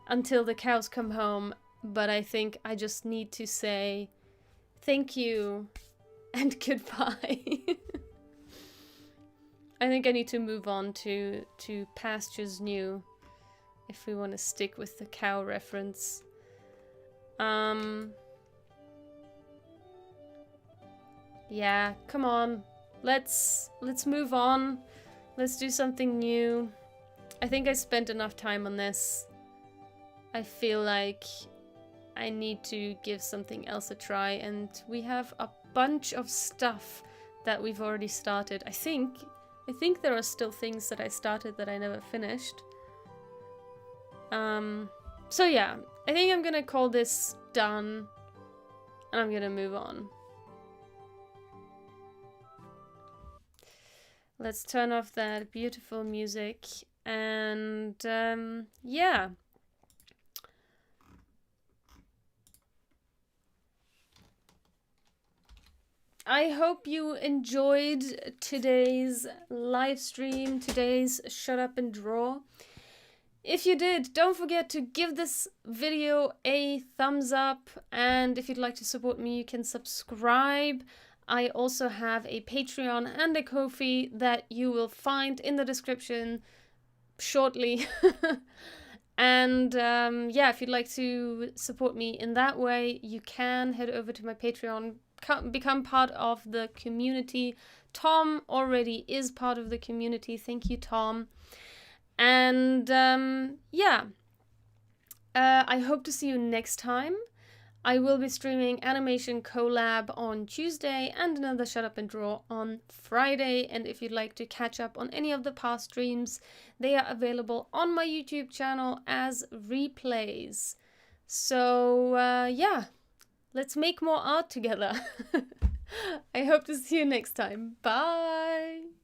until the cows come home, but I think I just need to say thank you and goodbye. I think I need to move on to pastures new if we want to stick with the cow reference. Yeah, come on. Let's move on. Let's do something new. I think I spent enough time on this. I feel like I need to give something else a try, and we have a bunch of stuff that we've already started. I think there are still things that I started that I never finished. So yeah, I think I'm gonna call this done, and I'm gonna move on. Let's turn off that beautiful music, and yeah. I hope you enjoyed today's live stream, today's Shut Up and Draw. If you did, don't forget to give this video a thumbs up, and if you'd like to support me, you can subscribe. I also have a Patreon and a Ko-fi that you will find in the description shortly. And yeah, if you'd like to support me in that way, you can head over to my Patreon, become part of the community. Tom already is part of the community. Thank you, Tom. And yeah, I hope to see you next time. I will be streaming Animation Collab on Tuesday and another Shut Up and Draw on Friday. And if you'd like to catch up on any of the past streams, they are available on my YouTube channel as replays. So yeah, let's make more art together. I hope to see you next time. Bye!